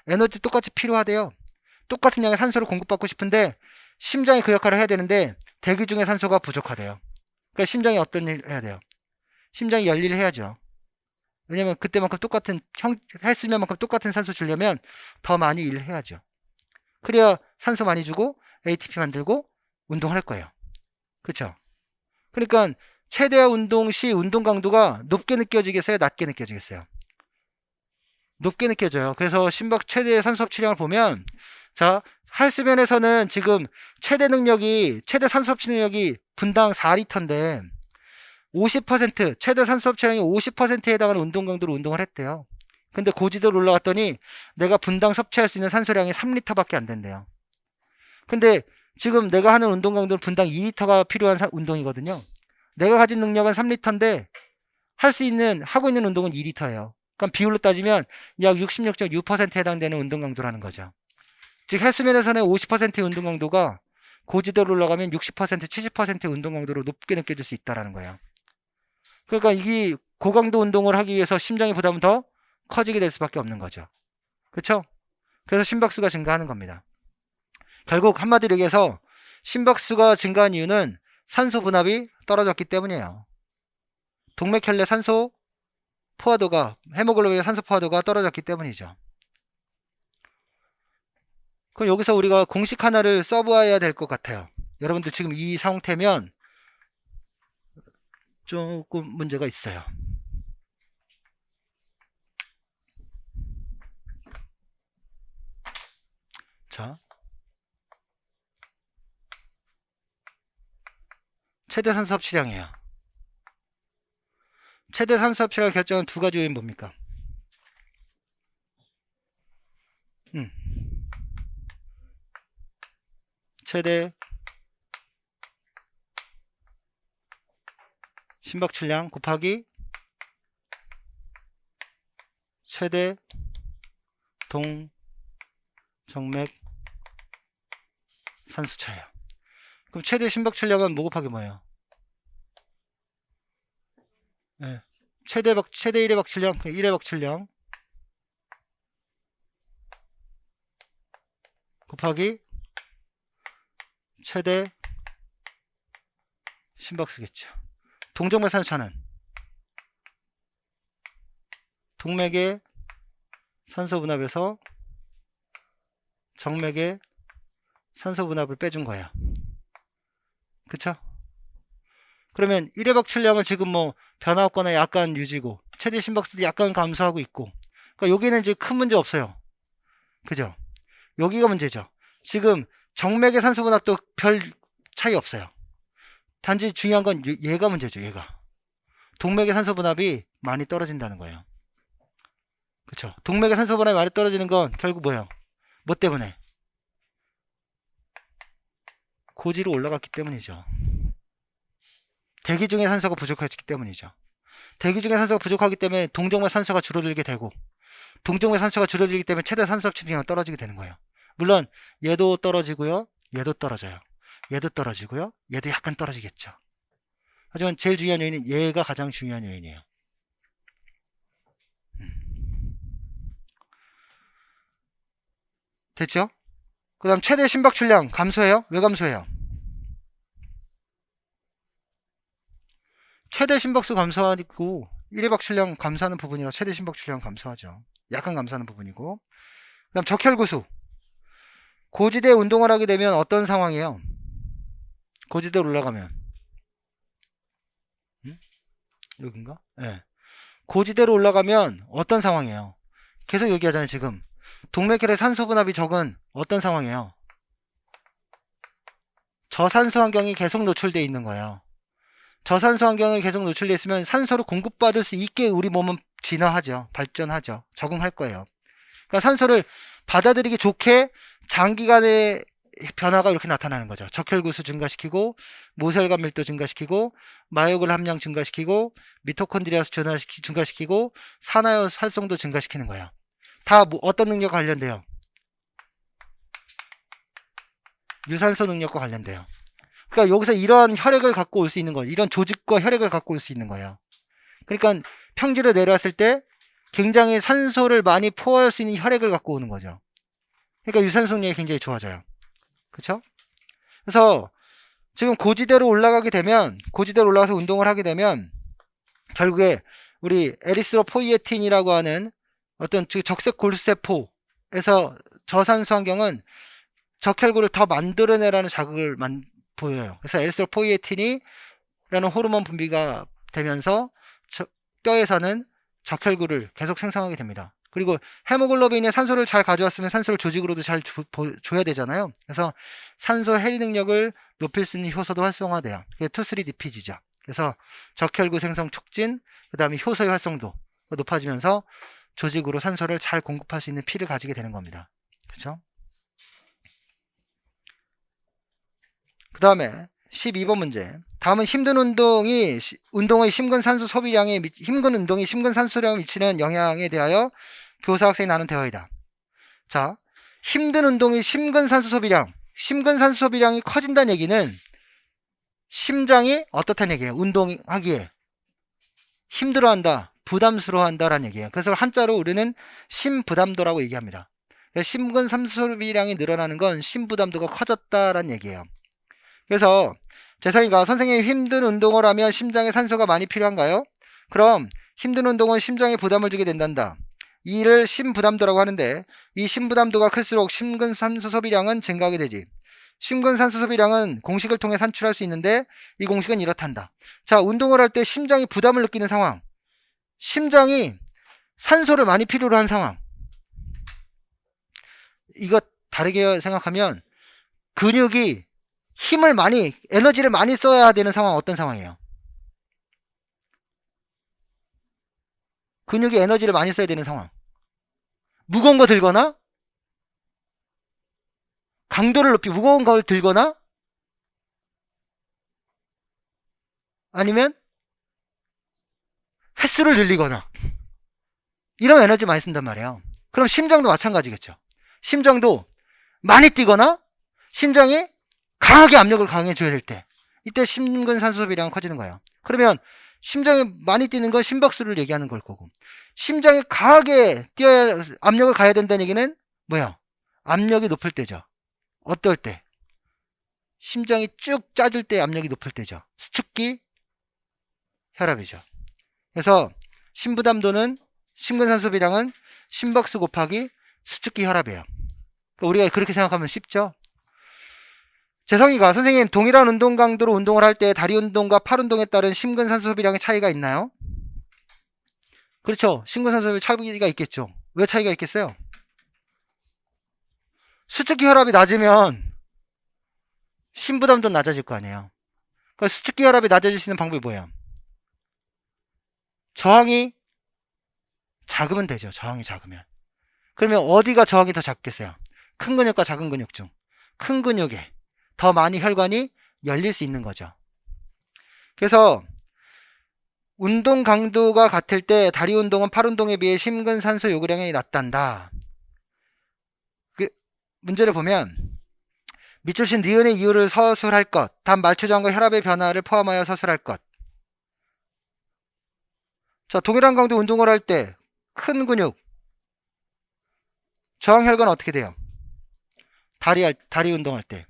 에너지 똑같이 필요하대요. 똑같은 양의 산소를 공급받고 싶은데 심장이 그 역할을 해야 되는데 대기 중에 산소가 부족하대요. 그러니까 심장이 어떤 일 해야 돼요? 심장이 열일을 해야죠. 왜냐면 그때만큼 헬스면 만큼 똑같은 산소 주려면 더 많이 일을 해야죠. 그래야 산소 많이 주고 ATP 만들고 운동할 거예요. 그렇죠? 그러니까 최대화 운동 시 운동 강도가 높게 느껴지겠어요? 낮게 느껴지겠어요? 높게 느껴져요. 그래서 심박 최대 산소 섭취량을 보면 자, 헬스면에서는 지금 최대 산소 섭취 능력이 분당 4리터인데 50% 최대 산소 섭취량이 50%에 해당하는 운동 강도로 운동을 했대요. 근데 고지대로 올라갔더니 내가 분당 섭취할 수 있는 산소량이 3리터밖에 안 된대요. 근데 지금 내가 하는 운동 강도는 분당 2리터가 필요한 운동이거든요. 내가 가진 능력은 3리터인데 하고 있는 운동은 2리터예요. 그럼 비율로 따지면 약 66.6%에 해당되는 운동 강도라는 거죠. 즉 헬스면에서는 50%의 운동 강도가 고지대로 올라가면 60%, 70%의 운동 강도로 높게 느껴질 수 있다는 거예요. 그러니까 이 고강도 운동을 하기 위해서 심장의 부담은 더 커지게 될 수밖에 없는 거죠. 그렇죠? 그래서 심박수가 증가하는 겁니다. 결국 한마디로 얘기해서 심박수가 증가한 이유는 산소 분압이 떨어졌기 때문이에요. 동맥혈내 산소 포화도가 헤모글로빈의 산소 포화도가 떨어졌기 때문이죠. 그럼 여기서 우리가 공식 하나를 써봐야 될 것 같아요. 여러분들 지금 이 상태면 조금 문제가 있어요. 자, 최대 산소 섭취량이에요. 최대 산소 섭취량을 결정한 두 가지 요인 뭡니까? 최대 심박출량 곱하기 최대 동정맥 산수차예요. 그럼 최대 심박출량은 뭐 곱하기 뭐예요? 네. 최대 1회 박출량, 1회 박출량 곱하기 최대 심박수겠죠. 동정맥 산수차는 동맥의 산소 분압에서 정맥의 산소 분압을 빼준 거예요. 그쵸? 그러면 1회 박출량은 지금 뭐 변화 없거나 약간 유지고 최대 심박수도 약간 감소하고 있고, 그러니까 여기는 이제 큰 문제 없어요. 그죠? 여기가 문제죠. 지금 정맥의 산소 분압도 별 차이 없어요. 단지 중요한 건 얘가 문제죠. 얘가 동맥의 산소 분압이 많이 떨어진다는 거예요. 그쵸? 동맥의 산소 분압이 많이 떨어지는 건 결국 뭐예요? 뭐 때문에? 고지로 올라갔기 때문이죠. 대기 중에 산소가 부족했기 때문이죠. 대기 중에 산소가 부족하기 때문에 동정맥 산소가 줄어들게 되고, 동정맥 산소가 줄어들기 때문에 최대 산소 섭취량이 떨어지게 되는 거예요. 물론 얘도 떨어지고요, 얘도 떨어져요. 얘도 떨어지고요, 얘도 약간 떨어지겠죠. 하지만 제일 중요한 요인은 얘가 가장 중요한 요인이에요. 됐죠? 그 다음 최대 심박출량 감소해요? 왜 감소해요? 최대 심박수 감소하고 1회 박출량 감소하는 부분이라 최대 심박출량 감소하죠. 약간 감소하는 부분이고, 그 다음 적혈구수. 고지대 운동을 하게 되면 어떤 상황이에요? 고지대로 올라가면 여긴가? 네. 고지대로 올라가면 어떤 상황이에요? 계속 얘기하잖아요. 지금 동맥혈의 산소 분압이 적은 어떤 상황이에요? 저산소 환경이 계속 노출되어 있는 거예요. 저산소 환경에 계속 노출되어 있으면 산소를 공급받을 수 있게 우리 몸은 진화하죠. 발전하죠. 적응할 거예요. 그러니까 산소를 받아들이기 좋게 장기간의 변화가 이렇게 나타나는 거죠. 적혈구수 증가시키고, 모세혈관 밀도 증가시키고, 마요글 함량 증가시키고, 미토콘드리아 수 증가시키고, 산화효 활성도 증가시키는 거예요. 다 뭐 어떤 능력과 관련돼요? 유산소 능력과 관련돼요. 그러니까 여기서 이런 혈액을 갖고 올 수 있는 거예요. 이런 조직과 혈액을 갖고 올 수 있는 거예요. 그러니까 평지로 내려왔을 때 굉장히 산소를 많이 포화할 수 있는 혈액을 갖고 오는 거죠. 그러니까 유산소 능력이 굉장히 좋아져요. 그쵸? 그래서 지금 고지대로 올라가게 되면, 고지대로 올라가서 운동을 하게 되면 결국에 우리 에리스로포이에틴이라고 하는 어떤 적색 골세포에서 저산소 환경은 적혈구를 더 만들어내라는 자극을 보여요. 그래서 에리스로포이에틴이라는 호르몬 분비가 되면서 뼈에서는 적혈구를 계속 생성하게 됩니다. 그리고 헤모글로빈에 산소를 잘 가져왔으면 산소를 조직으로도 잘 줘야 되잖아요. 그래서 산소 해리 능력을 높일 수 있는 효소도 활성화돼요. 그게 투,3-디피지죠. 그래서 적혈구 생성 촉진, 그 다음에 효소의 활성도 높아지면서 조직으로 산소를 잘 공급할 수 있는 피를 가지게 되는 겁니다. 그렇죠? 그 다음에 12번 문제. 다음은 힘든 운동이 운동의 심근 산소 소비량에 힘든 운동이 심근 산소량에 미치는 영향에 대하여 교사 학생이 나눈 대화이다. 자, 힘든 운동이 심근 산소 소비량, 심근 산소 소비량이 커진다는 얘기는 심장이 어떻다는 얘기예요. 운동하기에 힘들어한다, 부담스러워한다라는 얘기예요. 그래서 한자로 우리는 심부담도라고 얘기합니다. 심근 산소 소비량이 늘어나는 건 심부담도가 커졌다라는 얘기예요. 그래서 재성이가 선생님이 힘든 운동을 하면 심장에 산소가 많이 필요한가요? 그럼 힘든 운동은 심장에 부담을 주게 된단다. 이를 심부담도라고 하는데, 이 심부담도가 클수록 심근산소 소비량은 증가하게 되지. 심근산소 소비량은 공식을 통해 산출할 수 있는데, 이 공식은 이렇단다. 자, 운동을 할 때 심장이 부담을 느끼는 상황, 심장이 산소를 많이 필요로 한 상황, 이거 다르게 생각하면 근육이 힘을 많이, 에너지를 많이 써야 되는 상황은 어떤 상황이에요? 근육이 에너지를 많이 써야 되는 상황. 무거운 거 들거나, 강도를 높이 무거운 걸 들거나, 아니면 횟수를 늘리거나, 이런 에너지 많이 쓴단 말이에요. 그럼 심장도 마찬가지겠죠. 심장도 많이 뛰거나, 심장이 강하게 압력을 강해줘야 될 때, 이때 심근산소 소비량은 커지는 거예요. 그러면 심장이 많이 뛰는 건 심박수를 얘기하는 걸 거고, 심장이 강하게 뛰어야, 압력을 가야 된다는 얘기는 뭐야? 압력이 높을 때죠. 어떨 때? 심장이 쭉 짜줄 때 압력이 높을 때죠. 수축기 혈압이죠. 그래서 심부담도는, 심근산소 소비량은 심박수 곱하기 수축기 혈압이에요. 그러니까 우리가 그렇게 생각하면 쉽죠? 재성이가 선생님 동일한 운동 강도로 운동을 할 때 다리 운동과 팔 운동에 따른 심근산소 소비량의 차이가 있나요? 그렇죠. 심근산소 소비 차이가 있겠죠. 왜 차이가 있겠어요? 수축기 혈압이 낮으면 심부담도 낮아질 거 아니에요. 그러니까 수축기 혈압이 낮아질 수 있는 방법이 뭐예요? 저항이 작으면 되죠. 저항이 작으면. 그러면 어디가 저항이 더 작겠어요? 큰 근육과 작은 근육 중 큰 근육에 더 많이 혈관이 열릴 수 있는 거죠. 그래서 운동 강도가 같을 때 다리 운동은 팔 운동에 비해 심근산소 요구량이 낮단다. 문제를 보면 밑줄신 니은의 이유를 서술할 것, 단 말초저항과 혈압의 변화를 포함하여 서술할 것. 자, 동일한 강도 운동을 할 때 큰 근육 저항 혈관은 어떻게 돼요? 다리 운동할 때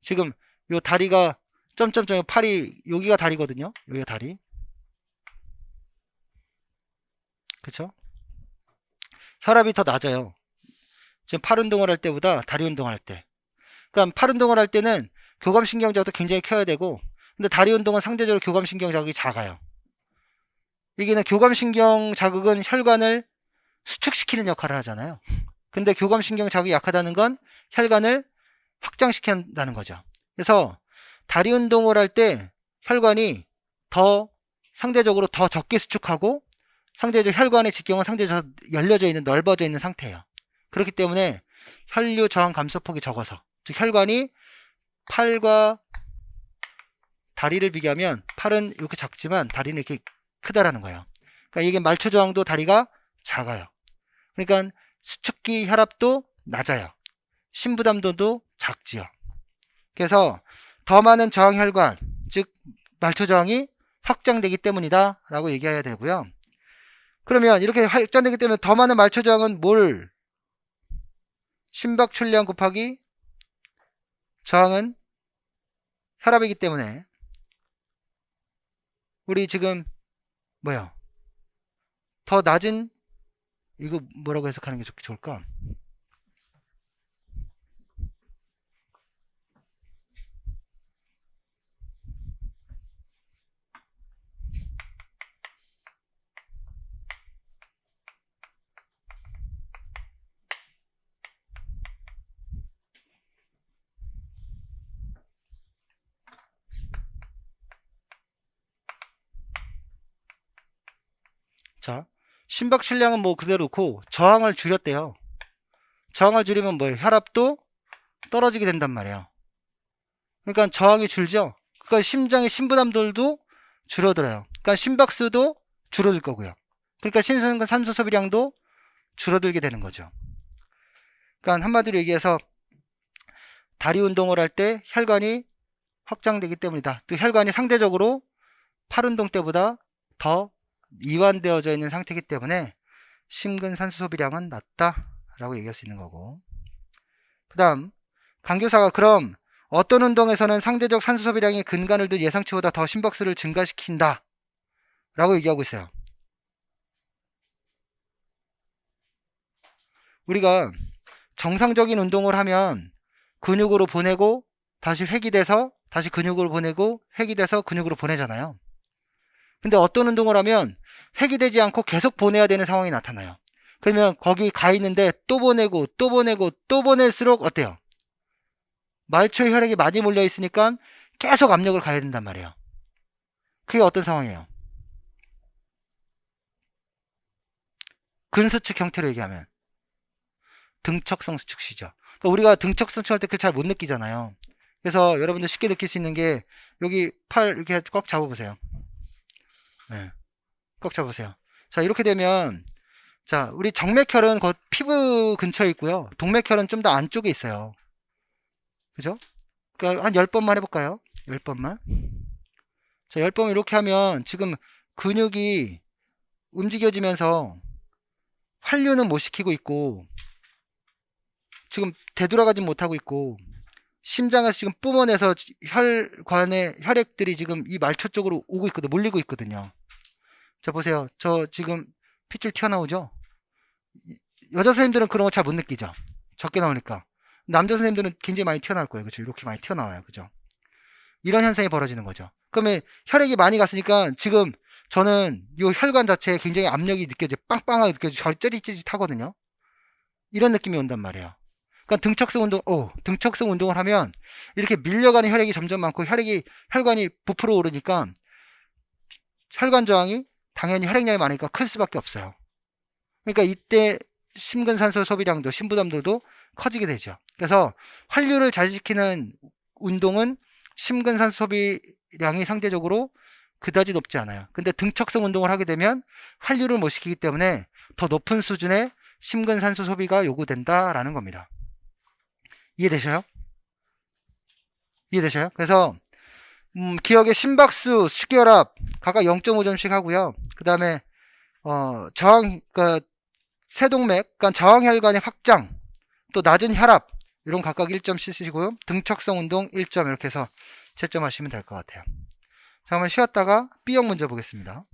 지금 요 다리가 점점점 팔이 여기가 다리거든요. 여기가 다리. 그쵸? 혈압이 더 낮아요. 지금 팔 운동을 할 때보다 다리 운동을 할 때. 그러니까 팔 운동을 할 때는 교감신경 자극도 굉장히 커야 되고, 근데 다리 운동은 상대적으로 교감신경 자극이 작아요. 여기는 교감신경 자극은 혈관을 수축시키는 역할을 하잖아요. 근데 교감신경 자극이 약하다는 건 혈관을 확장시킨다는 거죠. 그래서 다리 운동을 할 때 혈관이 상대적으로 더 적게 수축하고 상대적 혈관의 직경은 상대적으로 열려져 있는 넓어져 있는 상태예요. 그렇기 때문에 혈류 저항 감소폭이 적어서, 즉 혈관이 팔과 다리를 비교하면 팔은 이렇게 작지만 다리는 이렇게 크다라는 거예요. 그러니까 이게 말초 저항도 다리가 작아요. 그러니까 수축기 혈압도 낮아요. 심부담도도 작지요. 그래서 더 많은 저항 혈관, 즉 말초 저항이 확장되기 때문이다 라고 얘기해야 되고요. 그러면 이렇게 확장되기 때문에 더 많은 말초 저항은 뭘? 심박출량 곱하기 저항은 혈압이기 때문에 우리 지금 뭐야? 더 낮은, 이거 뭐라고 해석하는 게 좋을까? 자, 심박출량은 뭐 그대로고 저항을 줄였대요. 저항을 줄이면 뭐예요? 혈압도 떨어지게 된단 말이에요. 그러니까 저항이 줄죠. 그러니까 심장의 심부담들도 줄어들어요. 그러니까 심박수도 줄어들 거고요. 그러니까 심근산소 소비량도 줄어들게 되는 거죠. 그러니까 한마디로 얘기해서 다리 운동을 할 때 혈관이 확장되기 때문이다. 또 혈관이 상대적으로 팔 운동 때보다 더 이완되어져 있는 상태이기 때문에 심근산소 소비량은 낮다라고 얘기할 수 있는 거고, 그 다음 강교사가 그럼 어떤 운동에서는 상대적 산소 소비량이 근간을 둔 예상치보다 더 심박수를 증가시킨다 라고 얘기하고 있어요. 우리가 정상적인 운동을 하면 근육으로 보내고 다시 회귀돼서 다시 근육으로 보내고 회귀돼서 근육으로 보내잖아요. 근데 어떤 운동을 하면 회귀되지 않고 계속 보내야 되는 상황이 나타나요. 그러면 거기 가 있는데 또 보내고 또 보내고 또 보낼수록 어때요? 말초 혈액이 많이 몰려 있으니까 계속 압력을 가해야 된단 말이에요. 그게 어떤 상황이에요? 근수축 형태로 얘기하면 등척성 수축시죠. 그러니까 우리가 등척성 수축할 때 그걸 잘 못 느끼잖아요. 그래서 여러분들 쉽게 느낄 수 있는 게 여기 팔 이렇게 꽉 잡아보세요. 네, 꽉 잡으세요. 자, 이렇게 되면 자, 우리 정맥혈은 그 피부 근처에 있고요. 동맥혈은 좀 더 안쪽에 있어요. 그죠? 그러니까 한 10번만 해볼까요? 10번만. 자, 10번 이렇게 하면 지금 근육이 움직여지면서 환류는 못 시키고 있고 지금 되돌아가지 못하고 있고 심장에서 지금 뿜어내서 혈관의 혈액들이 지금 이 말초 쪽으로 오고 있거든요. 몰리고 있거든요. 자, 보세요. 저 지금 핏줄 튀어나오죠? 여자 선생님들은 그런 거 잘 못 느끼죠? 적게 나오니까. 남자 선생님들은 굉장히 많이 튀어나올 거예요. 그죠? 이렇게 많이 튀어나와요. 그죠? 이런 현상이 벌어지는 거죠. 그러면 혈액이 많이 갔으니까 지금 저는 이 혈관 자체에 굉장히 압력이 느껴져, 빵빵하게 느껴져, 쩌릿쩌릿하거든요. 이런 느낌이 온단 말이에요. 그러니까 등척성 운동을 하면 이렇게 밀려가는 혈액이 점점 많고 혈관이 부풀어 오르니까 혈관 저항이 당연히 혈액량이 많으니까 클 수밖에 없어요. 그러니까 이때 심근산소 소비량도 심부담도도 커지게 되죠. 그래서 환류를 잘 지키는 운동은 심근산소 소비량이 상대적으로 그다지 높지 않아요. 근데 등척성 운동을 하게 되면 환류를 못 시키기 때문에 더 높은 수준의 심근산소 소비가 요구된다라는 겁니다. 이해되셔요? 이해되셔요? 그래서 기억의 심박수, 식혈압 각각 0.5점씩 하고요. 그 다음에 그러니까 세동맥, 그러니까 저항혈관의 확장, 또 낮은 혈압 이런 각각 1점씩 쓰시고요. 등척성 운동 1점 이렇게 해서 채점하시면 될 것 같아요. 자, 한번 쉬었다가 B형 문제 보겠습니다.